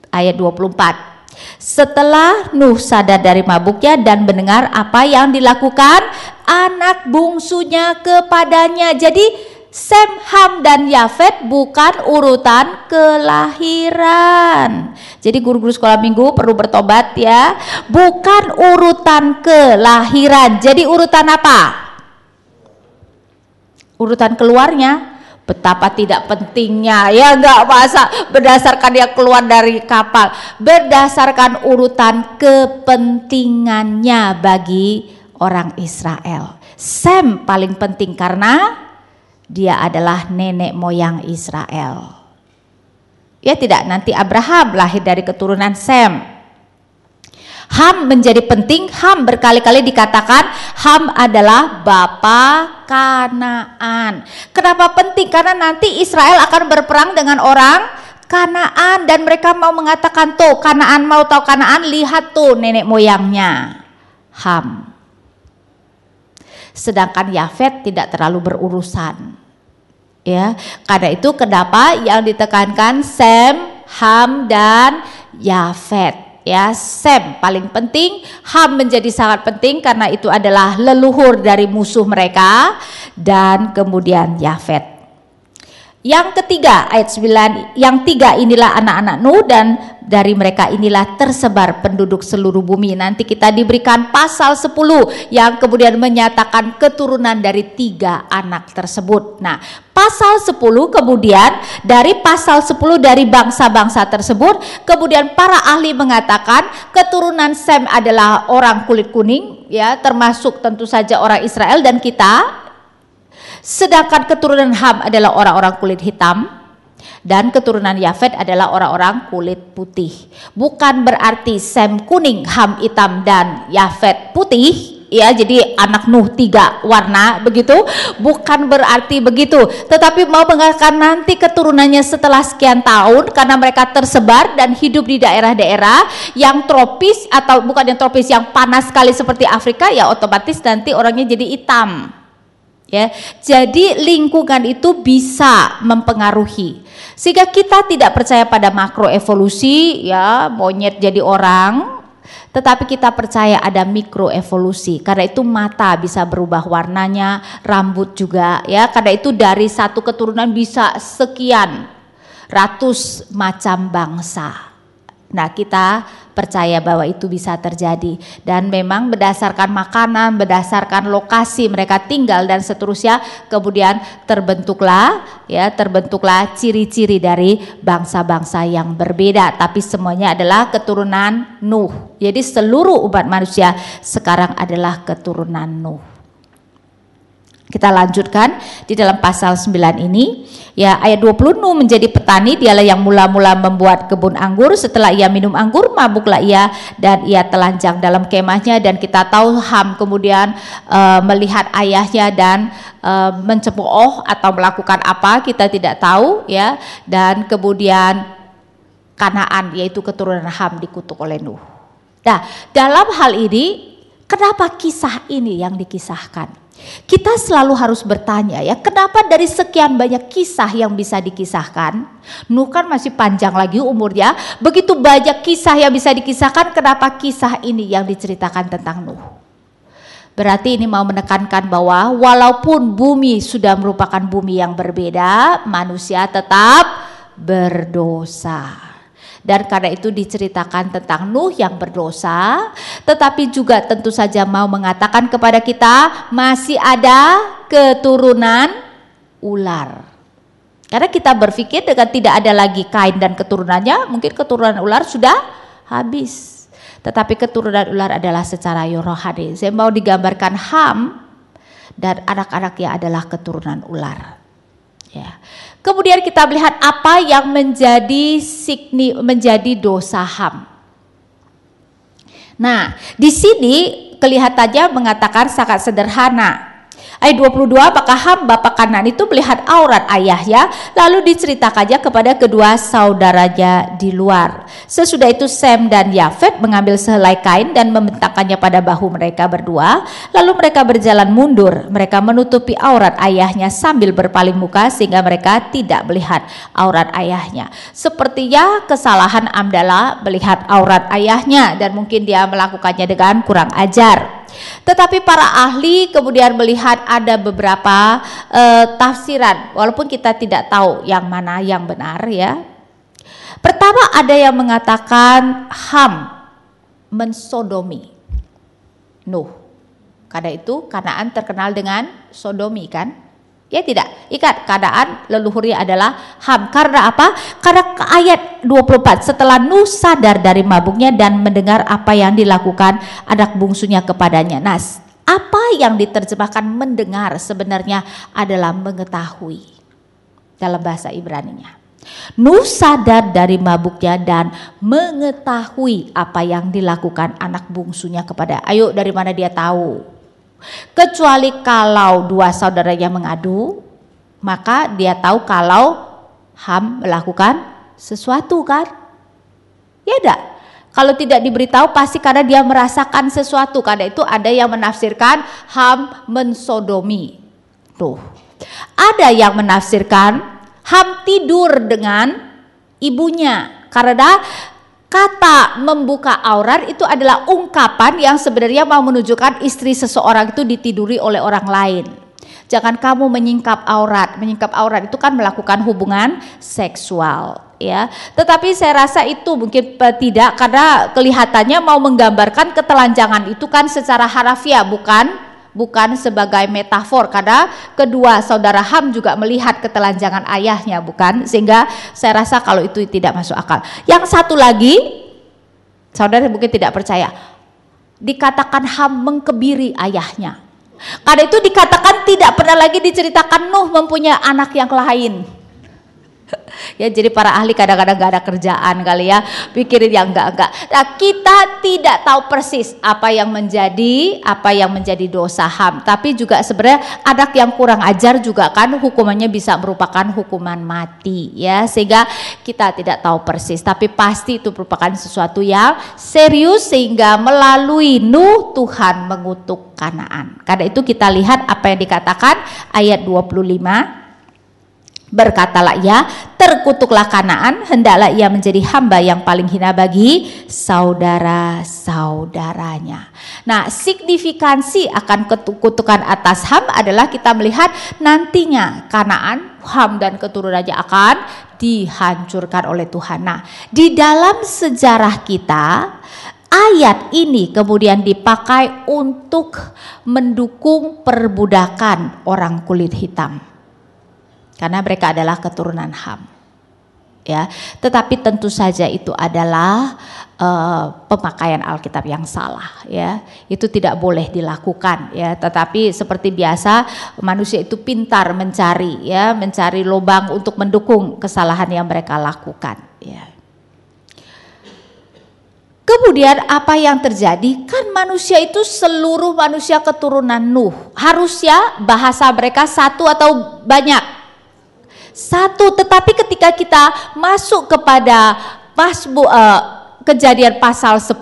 A: Ayat 24. Setelah Nuh sadar dari mabuknya dan mendengar apa yang dilakukan anak bungsunya kepadanya. Jadi Sem, Ham dan Yafet bukan urutan kelahiran. Jadi guru-guru sekolah minggu perlu bertobat ya. Bukan urutan kelahiran. Jadi urutan apa? Urutan keluarnya betapa tidak pentingnya, ya enggak masa berdasarkan yang keluar dari kapal, berdasarkan urutan kepentingannya bagi orang Israel. Sem paling penting karena dia adalah nenek moyang Israel. Ya tidak, nanti Abraham lahir dari keturunan Sem. Ham menjadi penting. Ham berkali-kali dikatakan Ham adalah bapa Kanaan. Kenapa penting? Karena nanti Israel akan berperang dengan orang Kanaan dan mereka mau mengatakan tuh Kanaan, mau tahu Kanaan, lihat tuh nenek moyangnya Ham. Sedangkan Yafet tidak terlalu berurusan. Ya, karena itu kenapa yang ditekankan Sem, Ham dan Yafet. Ya, Sem paling penting, Ham menjadi sangat penting karena itu adalah leluhur dari musuh mereka, dan kemudian Yafet. Yang ketiga ayat 9, yang tiga inilah anak-anak Nuh dan dari mereka inilah tersebar penduduk seluruh bumi. Nanti kita diberikan pasal 10 yang kemudian menyatakan keturunan dari tiga anak tersebut. Nah, pasal 10 kemudian dari pasal 10 dari bangsa-bangsa tersebut, kemudian para ahli mengatakan keturunan Sem adalah orang kulit kuning, ya, termasuk tentu saja orang Israel dan kita. Sedangkan keturunan Ham adalah orang-orang kulit hitam dan keturunan Yafet adalah orang-orang kulit putih. Bukan berarti Sem kuning, Ham hitam dan Yafet putih, ya, jadi anak Nuh tiga warna begitu, bukan berarti begitu, tetapi mau mengatakan nanti keturunannya setelah sekian tahun karena mereka tersebar dan hidup di daerah-daerah yang tropis atau bukan yang tropis, yang panas sekali seperti Afrika, ya otomatis nanti orangnya jadi hitam. Ya, jadi lingkungan itu bisa mempengaruhi sehingga kita tidak percaya pada makroevolusi, ya, monyet jadi orang, tetapi kita percaya ada mikroevolusi. Karena itu mata bisa berubah warnanya, rambut juga, ya, karena itu dari satu keturunan bisa sekian ratus macam bangsa. Nah, kita percaya bahwa itu bisa terjadi dan memang berdasarkan makanan, berdasarkan lokasi mereka tinggal dan seterusnya, kemudian terbentuklah ciri-ciri dari bangsa-bangsa yang berbeda, tapi semuanya adalah keturunan Nuh. Jadi seluruh umat manusia sekarang adalah keturunan Nuh. Kita lanjutkan di dalam pasal 9 ini, ya, ayat 20, Nuh menjadi petani, dialah yang mula-mula membuat kebun anggur. Setelah ia minum anggur, mabuklah ia dan ia telanjang dalam kemahnya. Dan kita tahu Ham kemudian melihat ayahnya dan mencemooh atau melakukan apa kita tidak tahu, ya. Dan kemudian Kanaan, yaitu keturunan Ham, dikutuk oleh Nuh. Nah, dalam hal ini kenapa kisah ini yang dikisahkan? Kita selalu harus bertanya, ya, kenapa dari sekian banyak kisah yang bisa dikisahkan, Nuh kan masih panjang lagi umurnya, begitu banyak kisah yang bisa dikisahkan, kenapa kisah ini yang diceritakan tentang Nuh? Berarti ini mau menekankan bahwa walaupun bumi sudah merupakan bumi yang berbeda, manusia tetap berdosa. Dan karena itu diceritakan tentang Nuh yang berdosa, tetapi juga tentu saja mau mengatakan kepada kita masih ada keturunan ular. Karena kita berpikir dengan tidak ada lagi Kain dan keturunannya, mungkin keturunan ular sudah habis. Tetapi keturunan ular adalah secara rohani. Saya mau digambarkan Ham dan anak-anaknya adalah keturunan ular. Ya. Kemudian kita melihat apa yang menjadi dosa Ham. Nah, di sini kelihatannya mengatakan sangat sederhana. Ayat 22, maka Ham bapa Kanaan itu melihat aurat ayahnya, lalu diceritakannya kepada kedua saudaranya di luar. Sesudah itu Sem dan Yafet mengambil sehelai kain dan membentangkannya pada bahu mereka berdua, lalu mereka berjalan mundur. Mereka menutupi aurat ayahnya sambil berpaling muka sehingga mereka tidak melihat aurat ayahnya. Sepertinya kesalahan adalah melihat aurat ayahnya dan mungkin dia melakukannya dengan kurang ajar. Tetapi para ahli kemudian melihat ada beberapa tafsiran, walaupun kita tidak tahu yang mana yang benar, ya. Pertama, ada yang mengatakan Ham mensodomi Nuh. Karena itu Kanaan terkenal dengan sodomi, kan? Ya tidak, ikat keadaan leluhurnya adalah Ham. Karena apa? Karena ayat 24, setelah Nuh sadar dari mabuknya dan mendengar apa yang dilakukan anak bungsunya kepadanya. Nah, apa yang diterjemahkan mendengar sebenarnya adalah mengetahui dalam bahasa Ibraninya. Nuh sadar dari mabuknya dan mengetahui apa yang dilakukan anak bungsunya kepada. Ayo, dari mana dia tahu? Kecuali kalau dua saudaranya mengadu, maka dia tahu kalau Ham melakukan sesuatu kan? Ya enggak? Kalau tidak diberitahu pasti karena dia merasakan sesuatu. Karena itu ada yang menafsirkan Ham mensodomi. Tuh. Ada yang menafsirkan Ham tidur dengan ibunya. Karena kata membuka aurat itu adalah ungkapan yang sebenarnya mau menunjukkan istri seseorang itu ditiduri oleh orang lain. Jangan kamu menyingkap aurat. Menyingkap aurat itu kan melakukan hubungan seksual, ya. Tetapi saya rasa itu mungkin tidak, karena kelihatannya mau menggambarkan ketelanjangan itu kan secara harafiah, bukan sebagai metafor, karena kedua saudara Ham juga melihat ketelanjangan ayahnya, bukan? Sehingga saya rasa kalau itu tidak masuk akal. Yang satu lagi, saudara mungkin tidak percaya, dikatakan Ham mengkebiri ayahnya. Karena itu dikatakan tidak pernah lagi diceritakan Nuh mempunyai anak yang lain. Ya, jadi para ahli kadang-kadang gak ada kerjaan kali ya, pikirin yang enggak. Nah, kita tidak tahu persis apa yang menjadi dosa Ham, tapi juga sebenarnya anak yang kurang ajar juga kan hukumannya bisa merupakan hukuman mati, ya. Sehingga kita tidak tahu persis, tapi pasti itu merupakan sesuatu yang serius sehingga melalui Nuh Tuhan mengutuk Kanaan. Karena itu kita lihat apa yang dikatakan ayat 25. Berkatalah ia, terkutuklah Kanaan, hendaklah ia menjadi hamba yang paling hina bagi saudara-saudaranya. Nah, signifikansi akan kutukan atas Ham adalah kita melihat nantinya Kanaan, Ham dan keturunannya akan dihancurkan oleh Tuhan. Nah, di dalam sejarah kita, ayat ini kemudian dipakai untuk mendukung perbudakan orang kulit hitam. Karena mereka adalah keturunan Ham, ya. Tetapi tentu saja itu adalah pemakaian Alkitab yang salah, ya. Itu tidak boleh dilakukan, ya. Tetapi seperti biasa manusia itu pintar mencari lubang untuk mendukung kesalahan yang mereka lakukan, ya. Kemudian apa yang terjadi? Kan manusia itu seluruh manusia keturunan Nuh. Harusnya bahasa mereka satu atau banyak? Satu, tetapi ketika kita masuk kepada Kejadian pasal 10,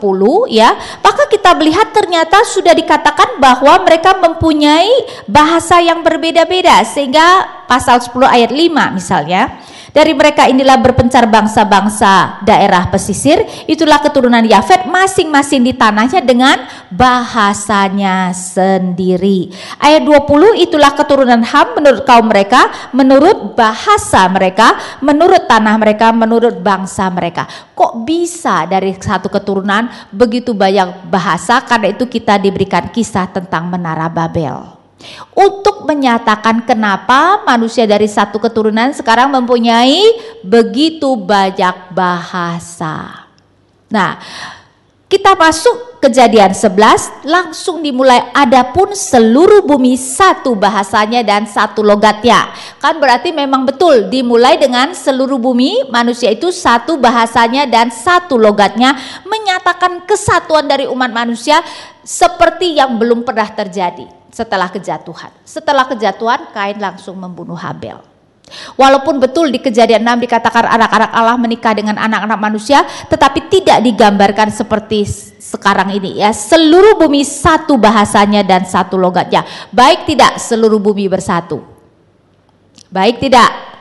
A: ya, maka kita melihat ternyata sudah dikatakan bahwa mereka mempunyai bahasa yang berbeda-beda, sehingga pasal 10 ayat 5 misalnya, dari mereka inilah berpencar bangsa-bangsa daerah pesisir, itulah keturunan Yafet, masing-masing di tanahnya dengan bahasanya sendiri. Ayat 20, itulah keturunan Ham menurut kaum mereka, menurut bahasa mereka, menurut tanah mereka, menurut bangsa mereka. Kok bisa dari satu keturunan begitu banyak bahasa? Karena itu kita diberikan kisah tentang Menara Babel. Untuk menyatakan kenapa manusia dari satu keturunan sekarang mempunyai begitu banyak bahasa. Nah, kita masuk Kejadian 11, langsung dimulai, adapun seluruh bumi satu bahasanya dan satu logatnya. Kan berarti memang betul dimulai dengan seluruh bumi manusia itu satu bahasanya dan satu logatnya, menyatakan kesatuan dari umat manusia seperti yang belum pernah terjadi setelah kejatuhan. Setelah kejatuhan, Kain langsung membunuh Habel. Walaupun betul di Kejadian 6 dikatakan anak-anak Allah menikah dengan anak-anak manusia, tetapi tidak digambarkan seperti sekarang ini, ya. Seluruh bumi satu bahasanya dan satu logatnya. Baik tidak seluruh bumi bersatu? Baik tidak?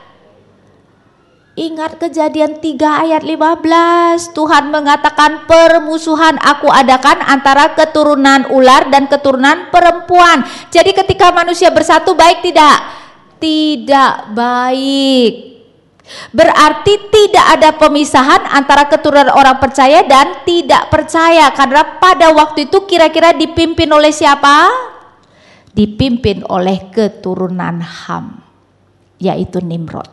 A: Ingat Kejadian 3 ayat 15, Tuhan mengatakan permusuhan aku adakan antara keturunan ular dan keturunan perempuan. Jadi ketika manusia bersatu, baik tidak? Tidak baik. Berarti tidak ada pemisahan antara keturunan orang percaya dan tidak percaya, karena pada waktu itu kira-kira dipimpin oleh siapa? dipimpin oleh keturunan Ham, yaitu Nimrod.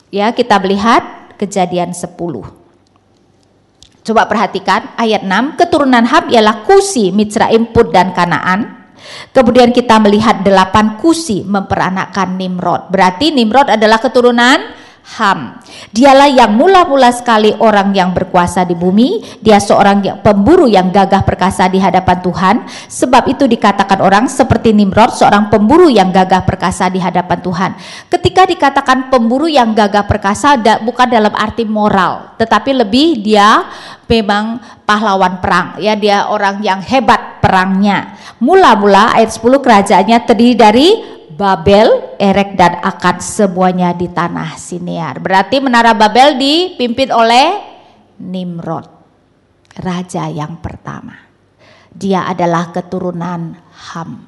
A: Ya, kita melihat Kejadian 10. Coba perhatikan ayat 6, keturunan Ham ialah Kusi, Mitsraim, Put, dan Kanaan. Kemudian kita melihat 8 Kusi memperanakkan Nimrod. Berarti Nimrod adalah keturunan Ham. Dialah yang mula-mula sekali orang yang berkuasa di bumi. Dia seorang pemburu yang gagah perkasa di hadapan Tuhan. Sebab itu dikatakan orang seperti Nimrod, seorang pemburu yang gagah perkasa di hadapan Tuhan. Ketika dikatakan pemburu yang gagah perkasa, bukan dalam arti moral, tetapi lebih dia memang pahlawan perang. Ya, dia orang yang hebat perangnya. Mula-mula ayat 10, kerajaannya terdiri dari Babel, Erek, dan Akad, semuanya di tanah Sinear. Berarti menara Babel dipimpin oleh Nimrod, raja yang pertama. Dia adalah keturunan Ham.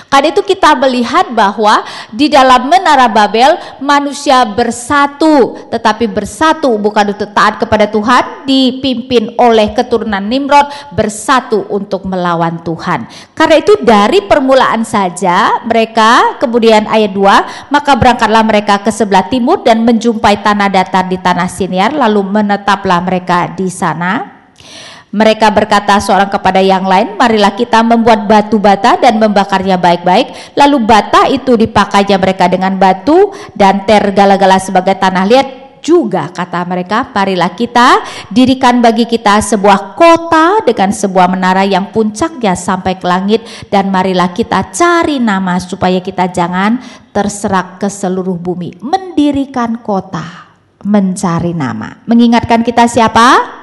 A: Karena itu kita melihat bahwa di dalam menara Babel manusia bersatu, tetapi bersatu bukan untuk taat kepada Tuhan, dipimpin oleh keturunan Nimrod bersatu untuk melawan Tuhan. Karena itu dari permulaan saja mereka, kemudian ayat 2, maka berangkatlah mereka ke sebelah timur dan menjumpai tanah datar di tanah Sinear, lalu menetaplah mereka di sana. Mereka berkata seorang kepada yang lain, marilah kita membuat batu bata dan membakarnya baik-baik. Lalu bata itu dipakainya mereka dengan batu dan tergala-gala sebagai tanah liat. Juga kata mereka, marilah kita dirikan bagi kita sebuah kota dengan sebuah menara yang puncaknya sampai ke langit. Dan marilah kita cari nama supaya kita jangan terserak ke seluruh bumi. Mendirikan kota, mencari nama. Mengingatkan kita siapa?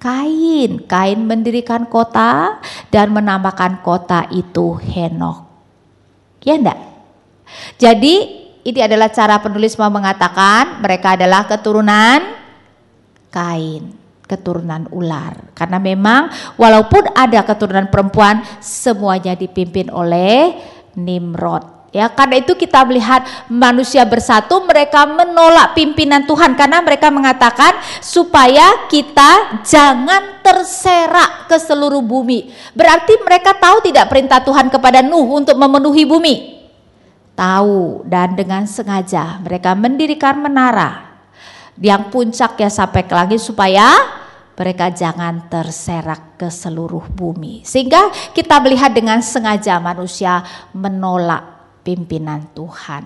A: Kain mendirikan kota dan menamakan kota itu Henokh. Ya enggak? Jadi ini adalah cara penulis mau mengatakan mereka adalah keturunan Kain, keturunan ular. Karena memang walaupun ada keturunan perempuan, semuanya dipimpin oleh Nimrod. Ya, karena itu kita melihat manusia bersatu, mereka menolak pimpinan Tuhan karena mereka mengatakan supaya kita jangan terserak ke seluruh bumi. Berarti mereka tahu tidak perintah Tuhan kepada Nuh untuk memenuhi bumi? Tahu, dan dengan sengaja mereka mendirikan menara yang puncaknya sampai ke langit supaya mereka jangan terserak ke seluruh bumi. Sehingga kita melihat dengan sengaja manusia menolak pimpinan Tuhan.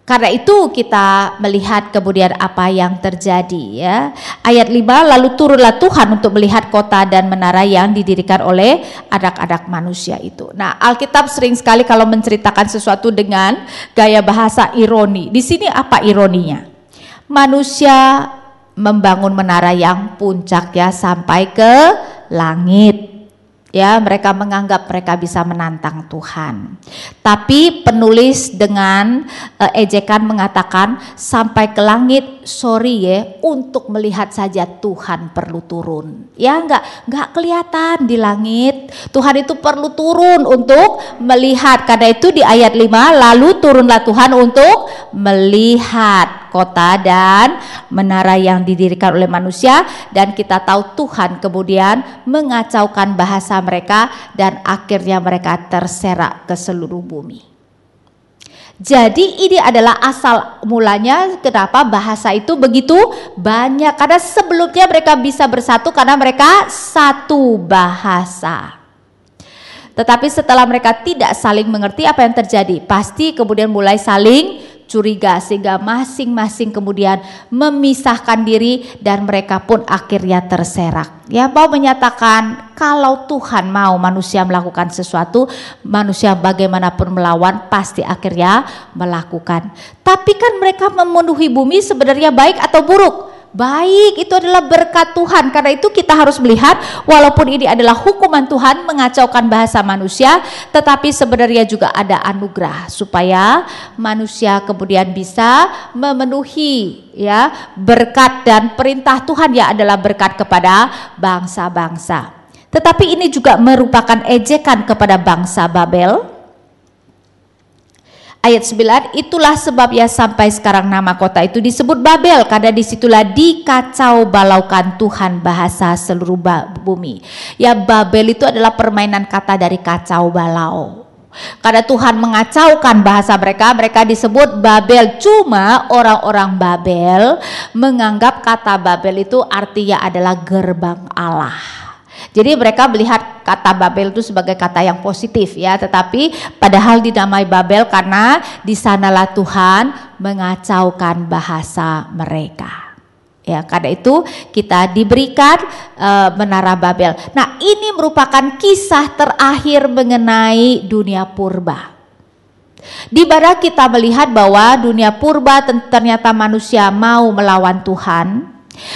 A: Karena itu kita melihat kemudian apa yang terjadi, ya. Ayat 5, lalu turunlah Tuhan untuk melihat kota dan menara yang didirikan oleh anak-anak manusia itu. Nah, Alkitab sering sekali kalau menceritakan sesuatu dengan gaya bahasa ironi. Di sini apa ironinya? Manusia membangun menara yang puncaknya sampai ke langit. Ya, mereka menganggap mereka bisa menantang Tuhan. Tapi penulis dengan ejekan mengatakan sampai ke langit, sorry ya, untuk melihat saja Tuhan perlu turun. Ya, enggak kelihatan di langit. Tuhan itu perlu turun untuk melihat. Karena itu di ayat 5, lalu turunlah Tuhan untuk melihat kota dan menara yang didirikan oleh manusia, dan kita tahu Tuhan kemudian mengacaukan bahasa mereka dan akhirnya mereka terserak ke seluruh bumi. Jadi ini adalah asal mulanya kenapa bahasa itu begitu banyak, karena sebelumnya mereka bisa bersatu karena mereka satu bahasa. Tetapi setelah mereka tidak saling mengerti, apa yang terjadi? Pasti kemudian mulai saling curiga, sehingga masing-masing kemudian memisahkan diri dan mereka pun akhirnya terserak. Ya, mau menyatakan kalau Tuhan mau manusia melakukan sesuatu, manusia bagaimanapun melawan pasti akhirnya melakukan. Tapi kan mereka memenuhi bumi sebenarnya baik atau buruk? Baik, itu adalah berkat Tuhan. Karena itu kita harus melihat walaupun ini adalah hukuman Tuhan mengacaukan bahasa manusia, tetapi sebenarnya juga ada anugerah supaya manusia kemudian bisa memenuhi, ya, berkat dan perintah Tuhan yang adalah berkat kepada bangsa-bangsa. Tetapi ini juga merupakan ejekan kepada bangsa Babel. Ayat 9, itulah sebabnya sampai sekarang nama kota itu disebut Babel, karena disitulah dikacau balaukan Tuhan bahasa seluruh bumi. Ya, Babel itu adalah permainan kata dari kacau balau. Karena Tuhan mengacaukan bahasa mereka, mereka disebut Babel. Cuma orang-orang Babel menganggap kata Babel itu artinya adalah gerbang Allah. Jadi mereka melihat kata Babel itu sebagai kata yang positif ya, tetapi padahal dinamai Babel karena di sanalah Tuhan mengacaukan bahasa mereka. Ya, karena itu kita diberikan menara Babel. Nah, ini merupakan kisah terakhir mengenai dunia purba. Di mana kita melihat bahwa dunia purba ternyata manusia mau melawan Tuhan.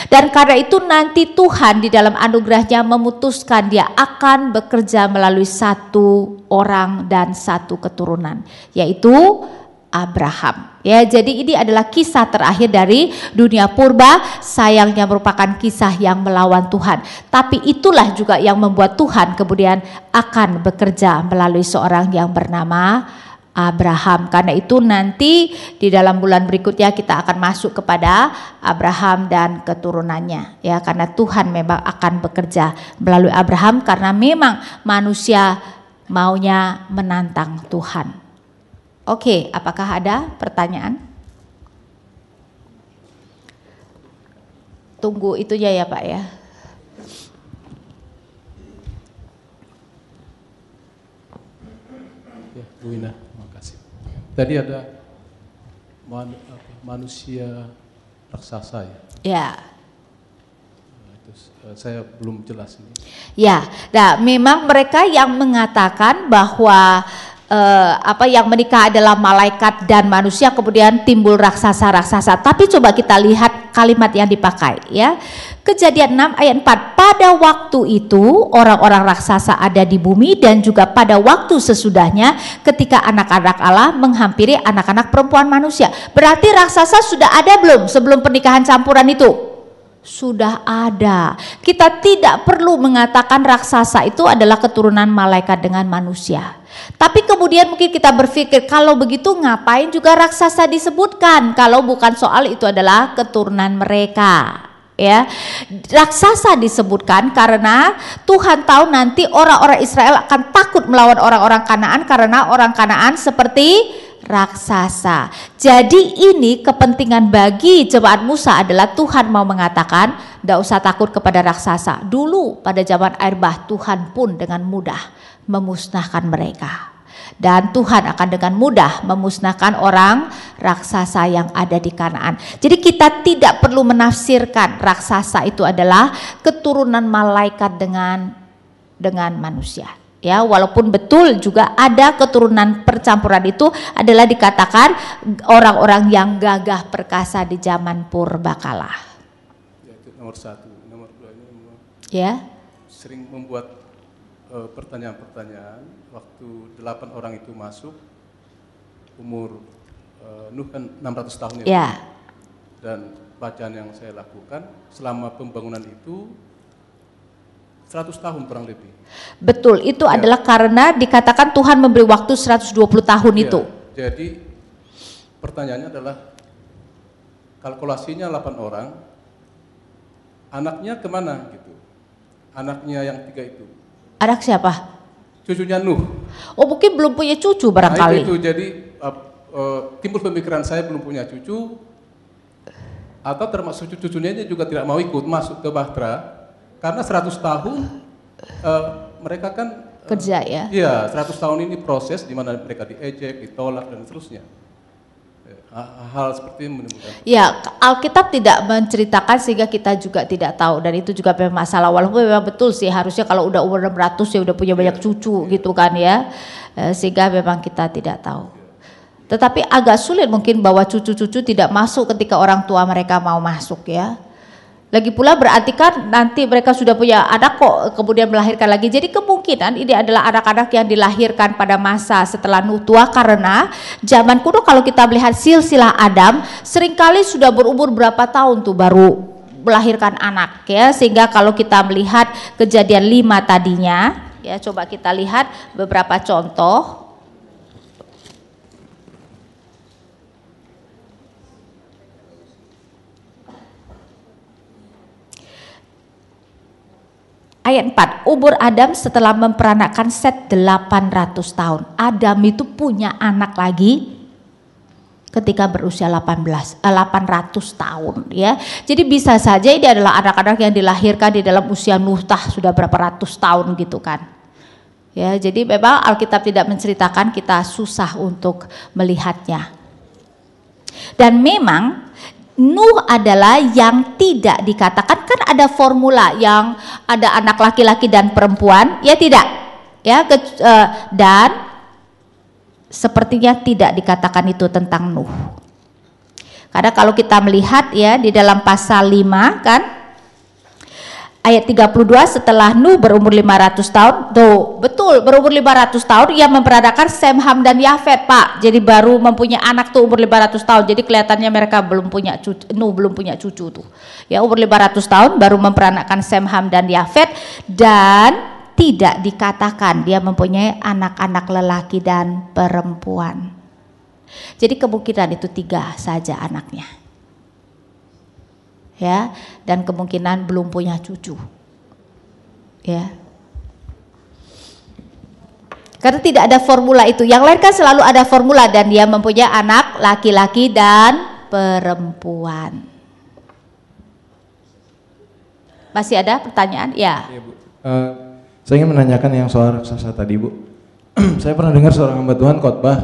A: Dan karena itu nanti Tuhan di dalam anugerahnya memutuskan dia akan bekerja melalui satu orang dan satu keturunan, yaitu Abraham. Ya, jadi ini adalah kisah terakhir dari dunia purba, sayangnya merupakan kisah yang melawan Tuhan. Tapi itulah juga yang membuat Tuhan kemudian akan bekerja melalui seorang yang bernama Abraham. Karena itu nanti di dalam bulan berikutnya kita akan masuk kepada Abraham dan keturunannya ya, karena Tuhan memang akan bekerja melalui Abraham karena memang manusia maunya menantang Tuhan. Oke, apakah ada pertanyaan? Tunggu itunya ya Pak ya.
B: Ya, Bu Ina. Tadi ada manusia raksasa ya?
A: Ya.
B: Itu, saya belum jelas ini.
A: Ya, nah memang mereka yang mengatakan bahwa yang menikah adalah malaikat dan manusia, kemudian timbul raksasa-raksasa. Tapi coba kita lihat kalimat yang dipakai ya. Kejadian 6 ayat 4, pada waktu itu orang-orang raksasa ada di bumi dan juga pada waktu sesudahnya ketika anak-anak Allah menghampiri anak-anak perempuan manusia. Berarti raksasa sudah ada belum sebelum pernikahan campuran itu? Sudah ada. Kita tidak perlu mengatakan raksasa itu adalah keturunan malaikat dengan manusia. Tapi kemudian mungkin kita berpikir kalau begitu ngapain juga raksasa disebutkan kalau bukan soal itu adalah keturunan mereka. Ya, raksasa disebutkan karena Tuhan tahu nanti orang-orang Israel akan takut melawan orang-orang Kanaan karena orang Kanaan seperti raksasa. Jadi ini kepentingan bagi jemaat Musa adalah Tuhan mau mengatakan tidak usah takut kepada raksasa. Dulu pada zaman air bah Tuhan pun dengan mudah memusnahkan mereka. Dan Tuhan akan dengan mudah memusnahkan orang raksasa yang ada di Kanaan. Jadi kita tidak perlu menafsirkan raksasa itu adalah keturunan malaikat dengan manusia. Ya, walaupun betul juga ada keturunan percampuran itu adalah dikatakan orang-orang yang gagah perkasa di zaman purbakala.
B: Ya, itu nomor 1, nomor 2 ini
A: ya.
B: Sering membuat pertanyaan-pertanyaan. Waktu 8 orang itu masuk, umur Nuh kan 600 tahun
A: ya.
B: Dan bacaan yang saya lakukan selama pembangunan itu 100 tahun kurang lebih.
A: Betul, itu adalah karena dikatakan Tuhan memberi waktu 120 tahun itu.
B: Jadi pertanyaannya adalah kalkulasinya 8 orang, anaknya kemana gitu? Anaknya yang 3 itu.
A: Anak siapa?
B: Cucunya Nuh.
A: Oh, mungkin belum punya cucu barangkali.
B: Nah, itu jadi timbul pemikiran saya belum punya cucu, atau termasuk cucunya juga tidak mau ikut masuk ke Bahtera karena 100 tahun mereka kan
A: kerja ya.
B: Iya, 100 tahun ini proses di mana mereka diejek, ditolak dan seterusnya. Hal seperti ini menimbulkan.
A: Ya, Alkitab tidak menceritakan sehingga kita juga tidak tahu, dan itu juga memang masalah. Walaupun memang betul sih harusnya kalau udah umur 600 ya udah punya banyak cucu gitu kan ya. Sehingga memang kita tidak tahu. Tetapi agak sulit mungkin bahwa cucu-cucu tidak masuk ketika orang tua mereka mau masuk ya. Lagi pula berarti kan nanti mereka sudah punya anak kok kemudian melahirkan lagi. Jadi kemungkinan ini adalah anak-anak yang dilahirkan pada masa setelah Nuh tua, karena zaman kuno kalau kita melihat silsilah Adam seringkali sudah berumur berapa tahun tuh baru melahirkan anak ya. Sehingga kalau kita melihat kejadian 5 tadinya ya, coba kita lihat beberapa contoh. Ayat 4, umur Adam setelah memperanakkan Set 800 tahun. Adam itu punya anak lagi ketika berusia 800 tahun ya. Jadi bisa saja ini adalah anak-anak yang dilahirkan di dalam usia Nuh sudah berapa ratus tahun gitu kan. Ya, jadi memang Alkitab tidak menceritakan, kita susah untuk melihatnya. Dan memang Nuh adalah yang tidak dikatakan, kan ada formula yang ada anak laki-laki dan perempuan, ya tidak, ya dan sepertinya tidak dikatakan itu tentang Nuh. Karena kalau kita melihat ya di dalam pasal 5 kan, ayat 32, setelah Nuh berumur 500 tahun, tuh betul berumur 500 tahun ia memperadakan Sem, Ham dan Yafet, Pak. Jadi baru mempunyai anak tuh umur 500 tahun. Jadi kelihatannya mereka belum punya cucu, Nuh belum punya cucu tuh. Ya umur 500 tahun baru memperanakan Sem, Ham dan Yafet, dan tidak dikatakan dia mempunyai anak-anak lelaki dan perempuan. Jadi kemungkinan itu 3 saja anaknya. Ya, dan kemungkinan belum punya cucu. Ya. Karena tidak ada formula itu. Yang lain kan selalu ada formula, dan dia mempunyai anak laki-laki dan perempuan. Masih ada pertanyaan? Ya.
C: Iya, Bu. Saya ingin menanyakan yang soal raksasa tadi, Bu. Saya pernah dengar seorang hamba Tuhan khotbah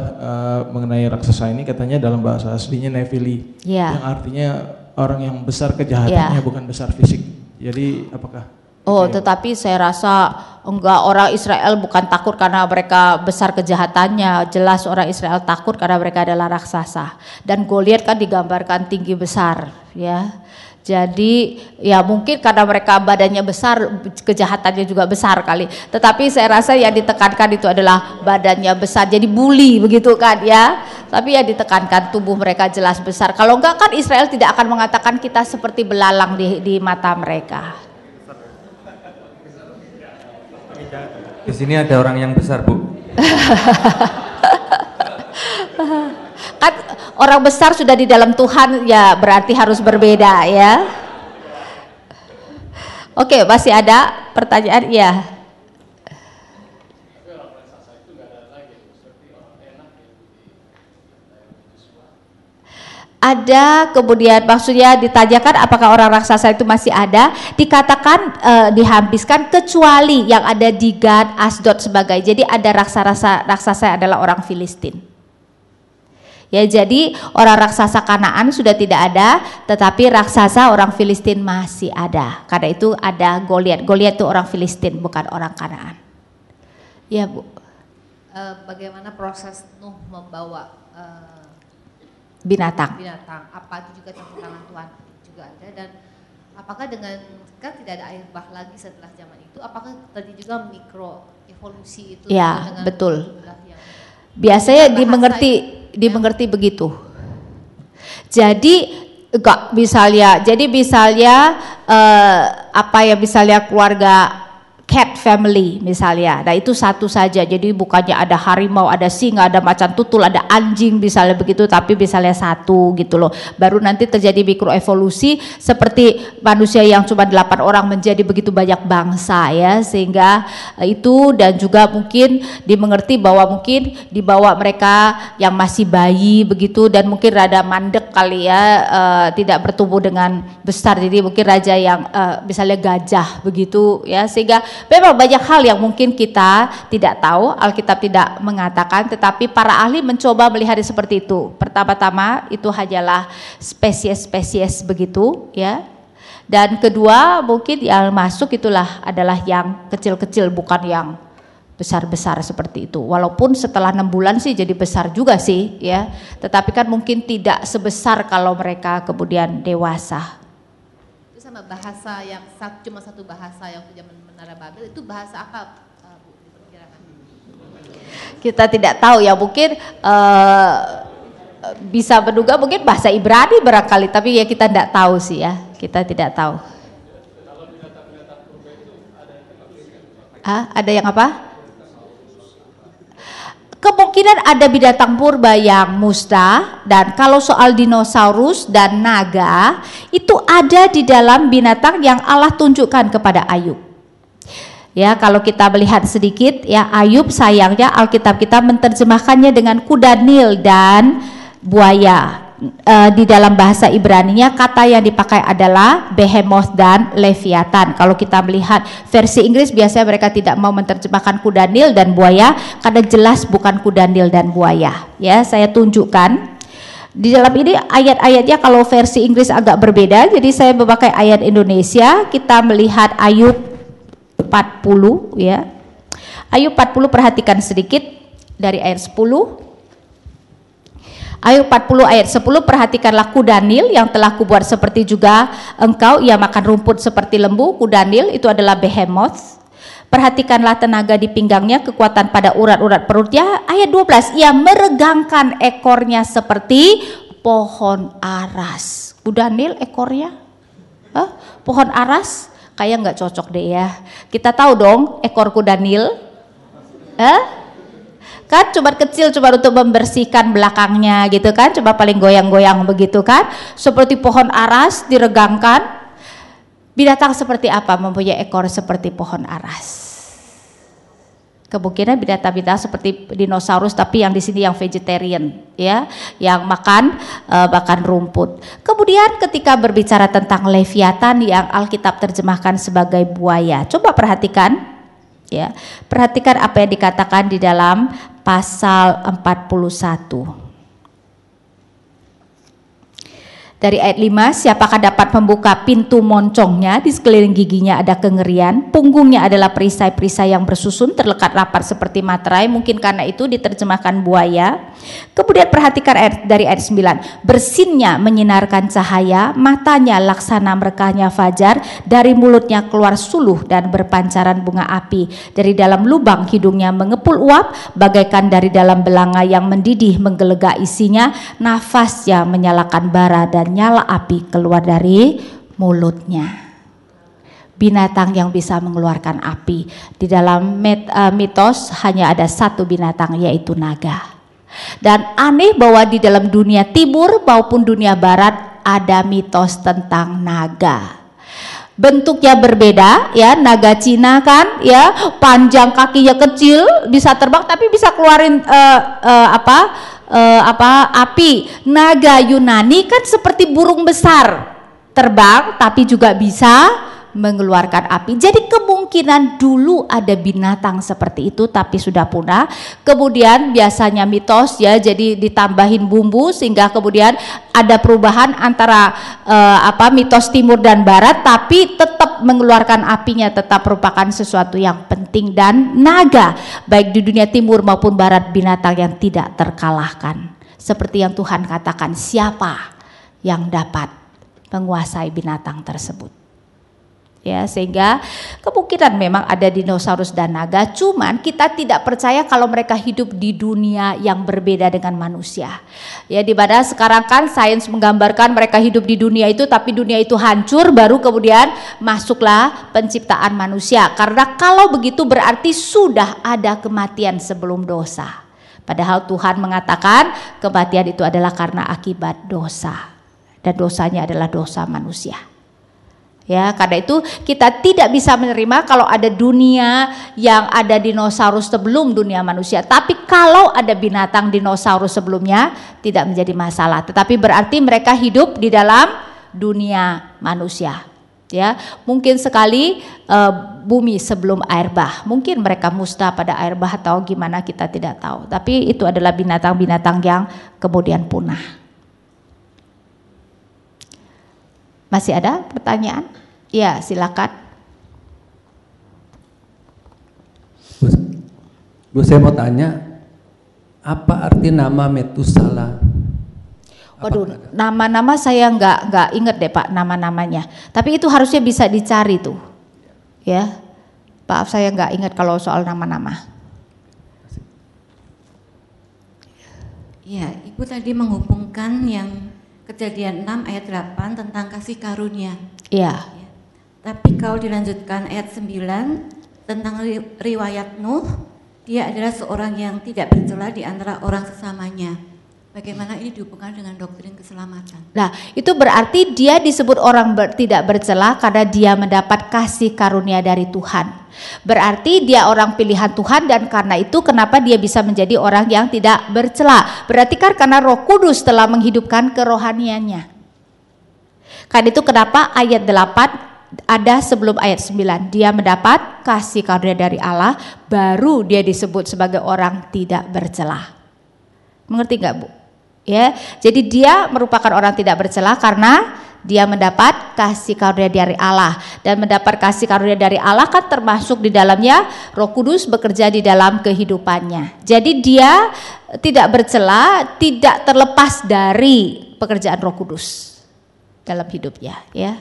C: mengenai raksasa ini, katanya dalam bahasa aslinya Nephili, yang artinya orang yang besar kejahatannya, bukan besar fisik. Jadi apakah?
A: Tetapi saya rasa enggak, orang Israel bukan takut karena mereka besar kejahatannya. Jelas orang Israel takut karena mereka adalah raksasa. Dan Goliat kan digambarkan tinggi besar, ya. Jadi ya mungkin karena mereka badannya besar, kejahatannya juga besar kali. Tetapi saya rasa yang ditekankan itu adalah badannya besar, jadi bully begitu kan ya. Tapi yang ditekankan tubuh mereka jelas besar. Kalau enggak kan Israel tidak akan mengatakan kita seperti belalang di mata mereka.
D: Di sini ada orang yang besar, Bu.
A: Kan orang besar sudah di dalam Tuhan, ya berarti harus berbeda ya. Oke, masih ada pertanyaan? Ya. Ada, kemudian maksudnya ditanyakan apakah orang raksasa itu masih ada, dikatakan dihabiskan kecuali yang ada di Gad, Asdod sebagai. Jadi ada raksasa adalah orang Filistin. Ya, jadi orang raksasa Kanaan sudah tidak ada, tetapi raksasa orang Filistin masih ada. Karena itu ada Goliat. Goliat itu orang Filistin, bukan orang Kanaan. Ya, Bu.
E: Bagaimana proses Nuh membawa
A: binatang?
E: Apa itu juga campur tangan Tuhan juga ada, dan apakah dengan kan tidak ada air bah lagi setelah zaman itu, apakah tadi juga mikro evolusi itu?
A: Ya, betul. Biasanya dimengerti begitu. Jadi enggak, misalnya misalnya keluarga cat family misalnya, nah itu satu saja, jadi bukannya ada harimau, ada singa, ada macan tutul, ada anjing misalnya begitu, tapi misalnya satu gitu loh. Baru nanti terjadi mikroevolusi seperti manusia yang cuma 8 orang menjadi begitu banyak bangsa ya, sehingga itu, dan juga mungkin dimengerti bahwa mungkin dibawa mereka yang masih bayi begitu, dan mungkin rada mandek kali ya, tidak bertumbuh dengan besar, jadi mungkin raja yang misalnya gajah begitu ya, sehingga memang banyak hal yang mungkin kita tidak tahu, Alkitab tidak mengatakan, tetapi para ahli mencoba melihat seperti itu. Pertama-tama itu hanyalah spesies-spesies begitu ya. Dan kedua mungkin yang masuk itulah adalah yang kecil-kecil, bukan yang besar-besar seperti itu. Walaupun setelah 6 bulan sih jadi besar juga sih ya. Tetapi kan mungkin tidak sebesar kalau mereka kemudian dewasa.
E: Sama bahasa yang cuma satu bahasa yang zaman Menara Babel, itu bahasa apa, Bu, diperkirakan?
A: Kita tidak tahu ya, mungkin bisa menduga mungkin bahasa Ibrani barangkali, tapi ya kita tidak tahu sih ya, kita tidak tahu. Ada yang apa? Kemungkinan ada binatang purba yang musnah, dan kalau soal dinosaurus dan naga itu ada di dalam binatang yang Allah tunjukkan kepada Ayub. Ya, kalau kita melihat sedikit ya, Ayub sayangnya Alkitab kita menerjemahkannya dengan kuda Nil dan buaya. Di dalam bahasa Ibrani-nya kata yang dipakai adalah behemoth dan leviathan. Kalau kita melihat versi Inggris biasanya mereka tidak mau menerjemahkan kuda Nil dan buaya karena jelas bukan kuda Nil dan buaya. Ya, saya tunjukkan. Di dalam ini ayat-ayatnya kalau versi Inggris agak berbeda, jadi saya memakai ayat Indonesia. Kita melihat Ayub 40 ya. Ayub 40, perhatikan sedikit dari ayat 10. Ayub 40 ayat 10, perhatikanlah kuda Nil yang telah kubuat seperti juga engkau, ia makan rumput seperti lembu. Kuda Nil itu adalah behemoth. Perhatikanlah tenaga di pinggangnya, kekuatan pada urat-urat perutnya. Ayat 12, ia meregangkan ekornya seperti pohon aras. Kuda Nil ekornya pohon aras, kayak nggak cocok deh ya. Kita tahu dong ekor kuda Nil kan cuma kecil, cuma untuk membersihkan belakangnya gitu kan, coba paling goyang-goyang begitu kan, seperti pohon aras diregangkan. Binatang seperti apa mempunyai ekor seperti pohon aras? Kemungkinan binatang-binatang seperti dinosaurus, tapi yang di sini yang vegetarian ya, yang makan rumput. Kemudian ketika berbicara tentang Leviathan yang Alkitab terjemahkan sebagai buaya, coba perhatikan ya, perhatikan apa yang dikatakan di dalam pasal 41. Dari ayat 5, siapakah dapat membuka pintu moncongnya, di sekeliling giginya ada kengerian, punggungnya adalah perisai-perisai yang bersusun, terlekat rapat seperti materai, mungkin karena itu diterjemahkan buaya. Kemudian perhatikan dari ayat 9, bersinnya menyinarkan cahaya, matanya laksana merekahnya fajar, dari mulutnya keluar suluh dan berpancaran bunga api, dari dalam lubang hidungnya mengepul uap, bagaikan dari dalam belanga yang mendidih menggelegak isinya, nafasnya menyalakan bara dan nyala api keluar dari mulutnya. Binatang yang bisa mengeluarkan api. Di dalam mitos hanya ada satu binatang, yaitu naga. Dan aneh bahwa di dalam dunia timur maupun dunia barat ada mitos tentang naga. Bentuknya berbeda ya, naga Cina kan ya, panjang, kakinya kecil, bisa terbang tapi bisa keluarin api. Naga Yunani kan seperti burung besar, terbang tapi juga bisa mengeluarkan api. Jadi kemungkinan dulu ada binatang seperti itu tapi sudah punah. Kemudian biasanya mitos ya, jadi ditambahin bumbu sehingga kemudian ada perubahan antara mitos timur dan barat, tapi tetap mengeluarkan apinya tetap merupakan sesuatu yang penting. Dan naga baik di dunia timur maupun barat binatang yang tidak terkalahkan. Seperti yang Tuhan katakan, siapa yang dapat menguasai binatang tersebut? Ya, sehingga kemungkinan memang ada dinosaurus dan naga, cuman kita tidak percaya kalau mereka hidup di dunia yang berbeda dengan manusia. Ya, di mana sekarang kan sains menggambarkan mereka hidup di dunia itu, tapi dunia itu hancur, baru kemudian masuklah penciptaan manusia. Karena kalau begitu berarti sudah ada kematian sebelum dosa. Padahal Tuhan mengatakan kematian itu adalah karena akibat dosa, dan dosanya adalah dosa manusia. Ya, karena itu kita tidak bisa menerima kalau ada dunia yang ada dinosaurus sebelum dunia manusia. Tapi kalau ada binatang dinosaurus sebelumnya tidak menjadi masalah. Tetapi berarti mereka hidup di dalam dunia manusia. Ya, mungkin sekali bumi sebelum air bah. Mungkin mereka musnah pada air bah atau gimana kita tidak tahu. Tapi itu adalah binatang-binatang yang kemudian punah. Masih ada pertanyaan? Ya, silakan.
F: Bu, saya mau tanya, apa arti nama Metusala?
A: Waduh, nama-nama saya nggak inget deh Pak, nama-namanya. Tapi itu harusnya bisa dicari tuh. Ya, maaf saya nggak ingat kalau soal nama-nama.
G: Ya, Ibu tadi menghubungkan yang Kejadian 6 ayat 8 tentang kasih karunia.
A: Iya.
G: Ya. Tapi kalau dilanjutkan ayat 9 tentang riwayat Nuh, dia adalah seorang yang tidak bercela di antara orang sesamanya. Bagaimana ini dihubungkan dengan doktrin keselamatan?
A: Nah, itu berarti dia disebut orang tidak bercela karena dia mendapat kasih karunia dari Tuhan. Berarti dia orang pilihan Tuhan, dan karena itu kenapa dia bisa menjadi orang yang tidak bercela. Berarti kan karena Roh Kudus telah menghidupkan kerohaniannya. Karena itu kenapa ayat 8 ada sebelum ayat 9. Dia mendapat kasih karunia dari Allah, baru dia disebut sebagai orang tidak bercela. Mengerti nggak, Bu? Ya, jadi dia merupakan orang tidak bercela karena dia mendapat kasih karunia dari Allah, dan mendapat kasih karunia dari Allah kan termasuk di dalamnya Roh Kudus bekerja di dalam kehidupannya. Jadi dia tidak bercela, tidak terlepas dari pekerjaan Roh Kudus dalam hidupnya, ya.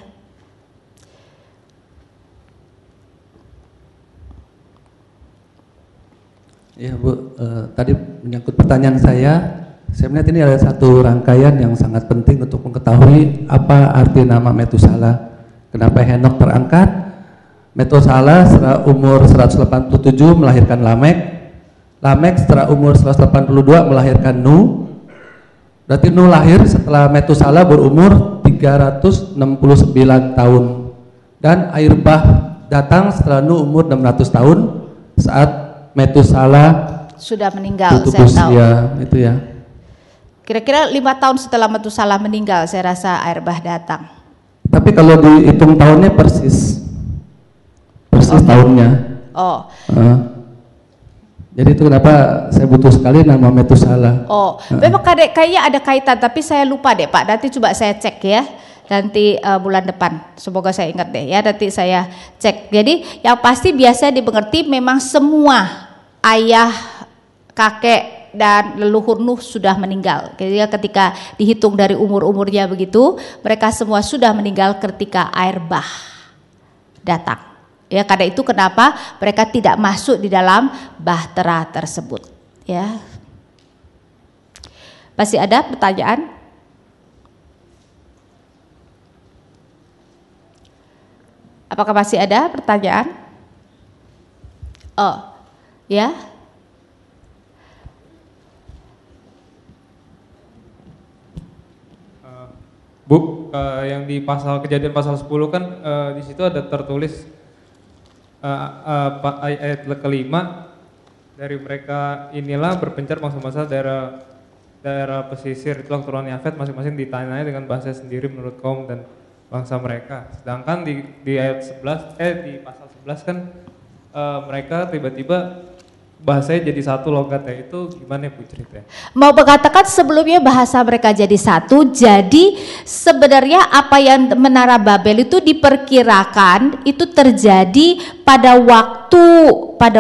F: Ya Bu, tadi menyangkut pertanyaan saya melihat ini ada satu rangkaian yang sangat penting untuk mengetahui apa arti nama Metusala. Kenapa Henokh terangkat? Metusala setelah umur 187 melahirkan Lamek. Lamek setelah umur 182 melahirkan Nuh. Berarti Nuh lahir setelah Metusala berumur 369 tahun. Dan air bah datang setelah Nuh umur 600 tahun saat Metusala
A: sudah meninggal,
F: saya tahu. Ya, itu ya.
A: Kira-kira 5 tahun setelah Metusala meninggal, saya rasa air bah datang.
F: Tapi kalau dihitung tahunnya persis tahunnya.
A: Oh.
F: Jadi itu kenapa saya butuh sekali nama Metusala.
A: Oh, memang kayaknya ada kaitan, tapi saya lupa deh Pak. Nanti coba saya cek ya. Nanti bulan depan, semoga saya ingat deh ya. Nanti saya cek. Jadi yang pasti biasa dimengerti memang semua ayah, kakek dan leluhur Nuh sudah meninggal. Jadi ketika dihitung dari umur-umurnya begitu, mereka semua sudah meninggal ketika air bah datang. Ya, karena itu kenapa mereka tidak masuk di dalam bahtera tersebut. Ya. Masih ada pertanyaan? Apakah masih ada pertanyaan? Oh, ya.
H: Bu, yang di kejadian pasal 10 kan di situ ada tertulis ayat kelima, dari mereka inilah berpencar bangsa-bangsa daerah pesisir, itulah keturunan Yafet, masing-masing ditanyai dengan bahasa sendiri menurut kaum dan bangsa mereka. Sedangkan di ayat 11 di pasal 11 kan mereka tiba-tiba bahasanya jadi satu logatnya, itu gimana Bu ceritanya?
A: Mau berkatakan sebelumnya bahasa mereka jadi satu, jadi sebenarnya apa yang Menara Babel itu diperkirakan itu terjadi pada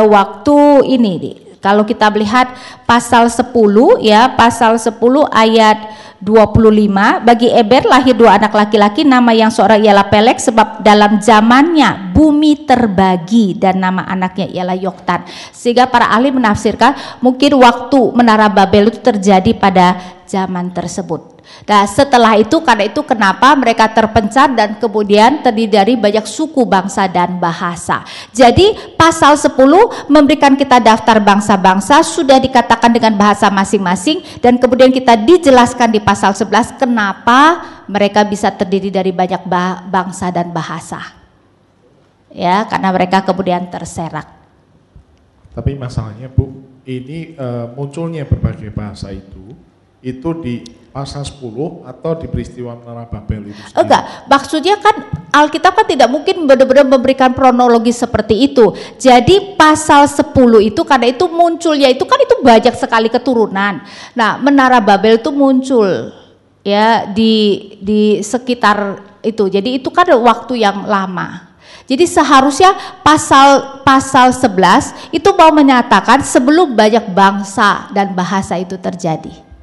A: waktu ini nih. Kalau kita melihat pasal 10 ya, pasal 10 ayat 25, bagi Eber lahir 2 anak laki-laki, nama yang seorang ialah Pelek sebab dalam zamannya bumi terbagi, dan nama anaknya ialah Yoktan. Sehingga para ahli menafsirkan mungkin waktu Menara Babel itu terjadi pada zaman tersebut. Nah, setelah itu, karena itu kenapa mereka terpencar dan kemudian terdiri dari banyak suku, bangsa dan bahasa. Jadi pasal 10 memberikan kita daftar bangsa-bangsa, sudah dikatakan dengan bahasa masing-masing, dan kemudian kita dijelaskan di pasal 11 kenapa mereka bisa terdiri dari banyak bangsa dan bahasa. Ya, karena mereka kemudian terserak.
I: Tapi masalahnya Bu, ini munculnya berbagai bahasa itu di pasal 10 atau di peristiwa Menara Babel itu sendiri?
A: Enggak, maksudnya kan Alkitab kan tidak mungkin benar-benar memberikan kronologi seperti itu. Jadi pasal 10 itu karena itu munculnya itu kan itu banyak sekali keturunan. Nah, Menara Babel itu muncul ya di sekitar itu. Jadi itu kan waktu yang lama. Jadi seharusnya pasal 11 itu mau menyatakan sebelum banyak bangsa dan bahasa itu terjadi.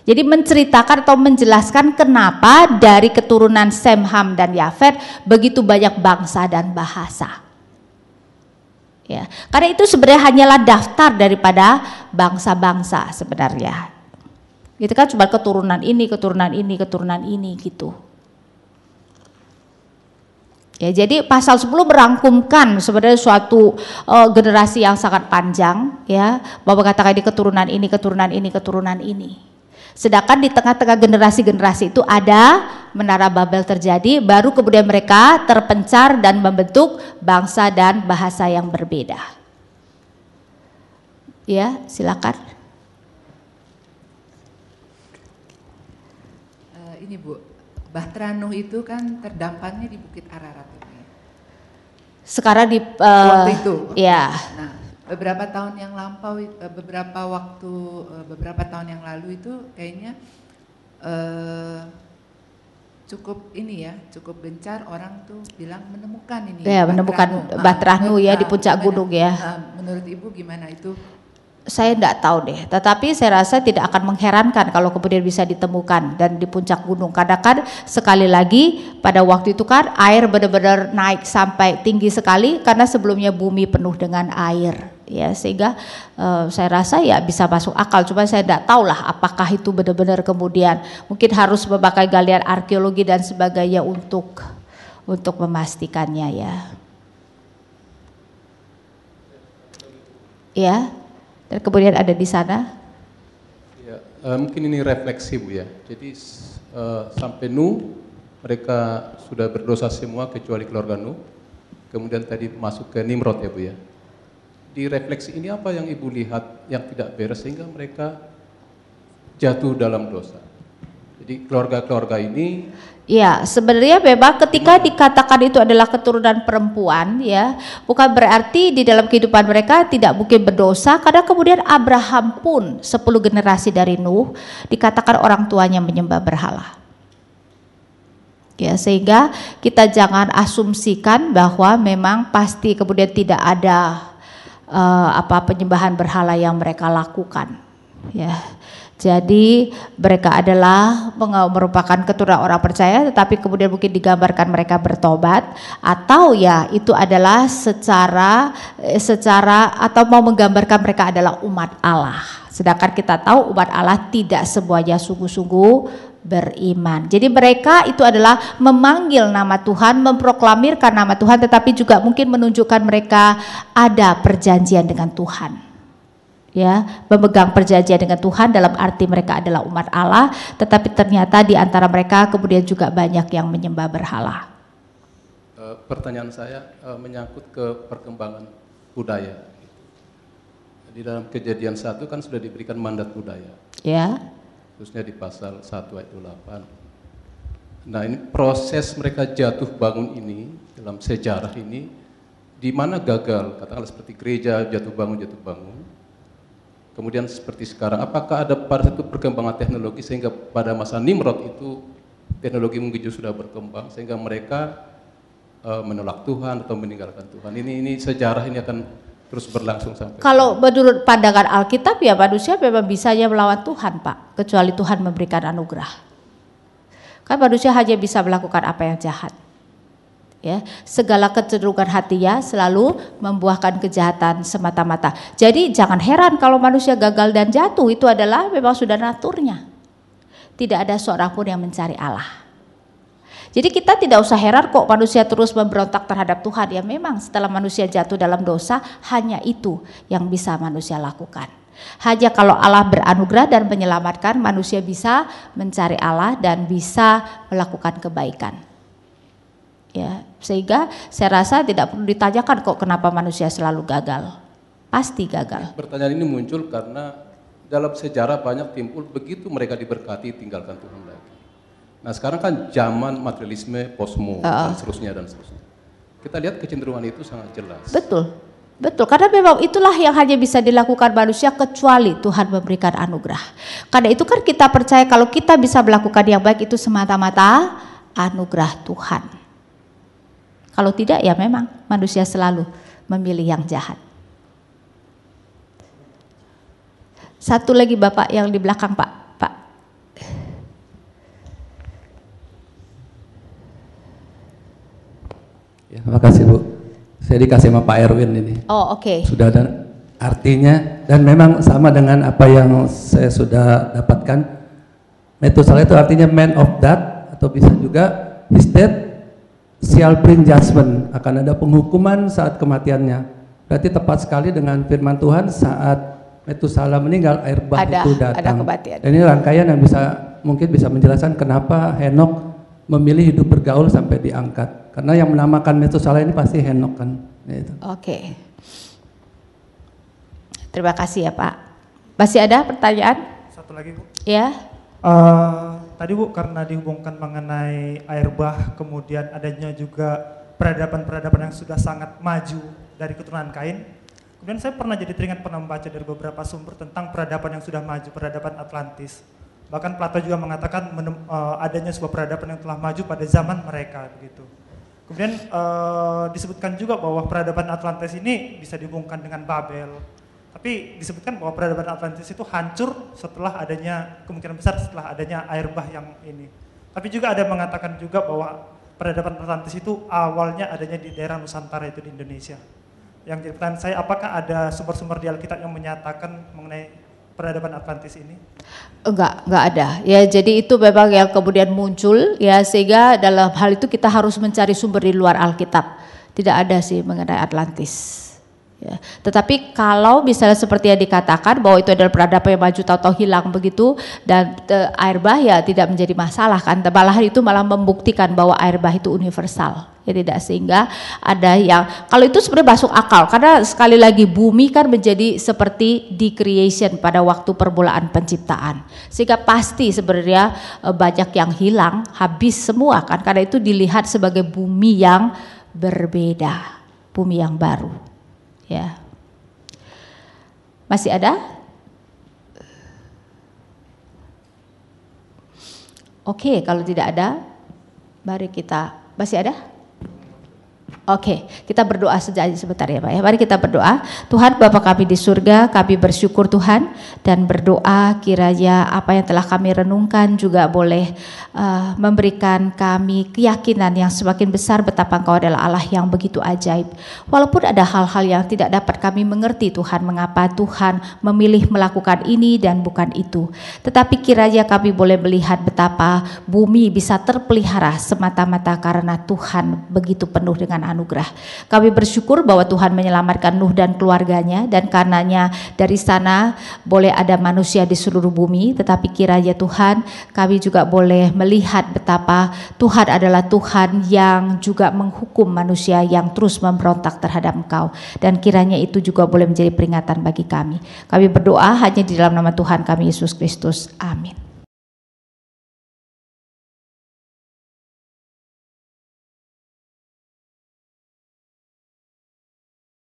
A: Jadi menceritakan atau menjelaskan kenapa dari keturunan Sem, Ham dan Yafet begitu banyak bangsa dan bahasa. Ya, karena itu sebenarnya hanyalah daftar daripada bangsa-bangsa sebenarnya. Itu kan cuma keturunan ini gitu. Ya, jadi pasal 10 merangkumkan sebenarnya suatu generasi yang sangat panjang ya, bahwa katakan di keturunan ini. Sedangkan di tengah-tengah generasi-generasi itu ada menara Babel terjadi, baru kemudian mereka terpencar dan membentuk bangsa dan bahasa yang berbeda. Ya, silakan.
J: Ini Bu, Bahtera Nuh itu kan terdampaknya di Bukit Ararat.
A: Sekarang di
J: waktu itu.
A: Ya.
J: Nah, beberapa tahun yang lampau, beberapa tahun yang lalu itu kayaknya cukup ini ya, cukup gencar orang tuh bilang menemukan ini.
A: Ya, menemukan Bahtera Nuh ya di puncak gunung ya.
J: Menurut Ibu gimana itu?
A: Saya tidak tahu deh, tetapi saya rasa tidak akan mengherankan kalau kemudian bisa ditemukan dan di puncak gunung. Karena kan sekali lagi pada waktu itu kan air benar-benar naik sampai tinggi sekali karena sebelumnya bumi penuh dengan air, ya, sehingga saya rasa ya bisa masuk akal. Cuma saya tidak tahu lah apakah itu benar-benar kemudian mungkin harus memakai galian arkeologi dan sebagainya untuk memastikannya ya. Ya. Dan kemudian ada di sana.
B: Ya, mungkin ini refleksi Bu ya. Jadi sampai Nuh mereka sudah berdosa semua kecuali keluarga Nuh. Kemudian tadi masuk ke Nimrod ya Bu ya. Di refleksi ini apa yang Ibu lihat yang tidak beres sehingga mereka jatuh dalam dosa. Jadi keluarga-keluarga ini.
A: Ya, sebenarnya memang ketika dikatakan itu adalah keturunan perempuan ya, bukan berarti di dalam kehidupan mereka tidak mungkin berdosa, karena kemudian Abraham pun 10 generasi dari Nuh dikatakan orang tuanya menyembah berhala. Ya, sehingga kita jangan asumsikan bahwa memang pasti kemudian tidak ada penyembahan berhala yang mereka lakukan. Ya. Jadi mereka adalah merupakan keturunan orang percaya, tetapi kemudian mungkin digambarkan mereka bertobat, atau ya itu adalah secara atau mau menggambarkan mereka adalah umat Allah. Sedangkan kita tahu umat Allah tidak semuanya sungguh-sungguh beriman. Jadi mereka itu adalah memanggil nama Tuhan, memproklamirkan nama Tuhan, tetapi juga mungkin menunjukkan mereka ada perjanjian dengan Tuhan. Ya, memegang perjanjian dengan Tuhan dalam arti mereka adalah umat Allah, tetapi ternyata di antara mereka kemudian juga banyak yang menyembah berhala.
B: Pertanyaan saya menyangkut ke perkembangan budaya. Di dalam Kejadian 1 kan sudah diberikan mandat budaya.
A: Ya.
B: Khususnya di pasal 1 ayat 8. Nah, ini proses mereka jatuh bangun ini dalam sejarah ini di mana gagal, katakanlah seperti gereja jatuh bangun. Kemudian seperti sekarang, apakah ada pada satu perkembangan teknologi sehingga pada masa Nimrod itu teknologi mungkin sudah berkembang sehingga mereka menolak Tuhan atau meninggalkan Tuhan. Ini sejarah ini akan terus berlangsung sampai.
A: Kalau menurut pandangan Alkitab ya manusia memang bisanya melawan Tuhan Pak, kecuali Tuhan memberikan anugerah. Kan manusia hanya bisa melakukan apa yang jahat. Ya, segala kecenderungan hatinya selalu membuahkan kejahatan semata-mata. Jadi jangan heran kalau manusia gagal dan jatuh, itu adalah memang sudah naturnya. Tidak ada seorang pun yang mencari Allah. Jadi kita tidak usah heran kok manusia terus memberontak terhadap Tuhan. Ya memang setelah manusia jatuh dalam dosa, hanya itu yang bisa manusia lakukan. Hanya kalau Allah beranugerah dan menyelamatkan, manusia bisa mencari Allah dan bisa melakukan kebaikan. Ya, sehingga saya rasa tidak perlu ditanyakan kok kenapa manusia selalu gagal. Pasti gagal.
B: Pertanyaan ini muncul karena dalam sejarah banyak timbul begitu mereka diberkati tinggalkan Tuhan lagi. Nah sekarang kan zaman materialisme, posmo dan seterusnya. Kita lihat kecenderungan itu sangat jelas.
A: Betul, karena memang itulah yang hanya bisa dilakukan manusia kecuali Tuhan memberikan anugerah. Karena itu kan kita percaya kalau kita bisa melakukan yang baik itu semata-mata anugerah Tuhan. Kalau tidak ya memang manusia selalu memilih yang jahat. Satu lagi Bapak yang di belakang Pak.
F: Ya, terima kasih Bu. Saya dikasih sama Pak Erwin ini.
A: Oh oke.
F: Sudah ada artinya dan memang sama dengan apa yang saya sudah dapatkan. Metusala itu artinya man of that, atau bisa juga his death shall bring judgment, akan ada penghukuman saat kematiannya. Berarti tepat sekali dengan firman Tuhan saat Metusala meninggal, air bah itu datang.
A: Ada kebatian.
F: Dan ini rangkaian yang mungkin bisa menjelaskan kenapa Henokh memilih hidup bergaul sampai diangkat. Karena yang menamakan Metusala ini pasti Henokh kan. Gitu.
A: Oke. Terima kasih ya Pak. Masih ada pertanyaan?
K: Satu lagi Bu.
A: Ya.
K: Tadi Bu, karena dihubungkan mengenai air bah, kemudian adanya juga peradaban-peradaban yang sudah sangat maju dari keturunan Kain. Kemudian saya pernah membaca dari beberapa sumber tentang peradaban yang sudah maju, peradaban Atlantis. Bahkan Plato juga mengatakan adanya sebuah peradaban yang telah maju pada zaman mereka begitu. Kemudian disebutkan juga bahwa peradaban Atlantis ini bisa dihubungkan dengan Babel. Tapi disebutkan bahwa peradaban Atlantis itu hancur setelah adanya, kemungkinan besar setelah adanya air bah yang ini. Tapi juga ada mengatakan juga bahwa peradaban Atlantis itu awalnya adanya di daerah Nusantara itu di Indonesia. Yang jadi pertanyaan saya, apakah ada sumber-sumber di Alkitab yang menyatakan mengenai peradaban Atlantis ini?
A: Enggak ada. Ya, jadi itu memang yang kemudian muncul ya, sehingga dalam hal itu kita harus mencari sumber di luar Alkitab. Tidak ada sih mengenai Atlantis. Ya. Tetapi kalau misalnya seperti yang dikatakan bahwa itu adalah peradaban yang maju tahu-tahu hilang begitu dan air bah ya tidak menjadi masalah kan, malah itu malah membuktikan bahwa air bah itu universal ya, tidak, sehingga ada yang kalau itu sebenarnya masuk akal karena sekali lagi bumi kan menjadi seperti decreation pada waktu permulaan penciptaan, sehingga pasti sebenarnya banyak yang hilang, habis semua kan, karena itu dilihat sebagai bumi yang berbeda, bumi yang baru. Ya. Masih ada? Oke, kalau tidak ada, mari kita, masih ada? Oke, kita berdoa sebentar ya Pak ya. Mari kita berdoa. Tuhan Bapa kami di surga, kami bersyukur Tuhan dan berdoa kiranya apa yang telah kami renungkan juga boleh memberikan kami keyakinan yang semakin besar betapa Engkau adalah Allah yang begitu ajaib. Walaupun ada hal-hal yang tidak dapat kami mengerti Tuhan, mengapa Tuhan memilih melakukan ini dan bukan itu. Tetapi kiranya kami boleh melihat betapa bumi bisa terpelihara semata-mata karena Tuhan begitu penuh dengan anugerah. Kami bersyukur bahwa Tuhan menyelamatkan Nuh dan keluarganya, dan karenanya dari sana boleh ada manusia di seluruh bumi, tetapi kiranya Tuhan kami juga boleh melihat betapa Tuhan adalah Tuhan yang juga menghukum manusia yang terus memberontak terhadap Engkau, dan kiranya itu juga boleh menjadi peringatan bagi kami. Kami berdoa hanya di dalam nama Tuhan kami Yesus Kristus. Amin.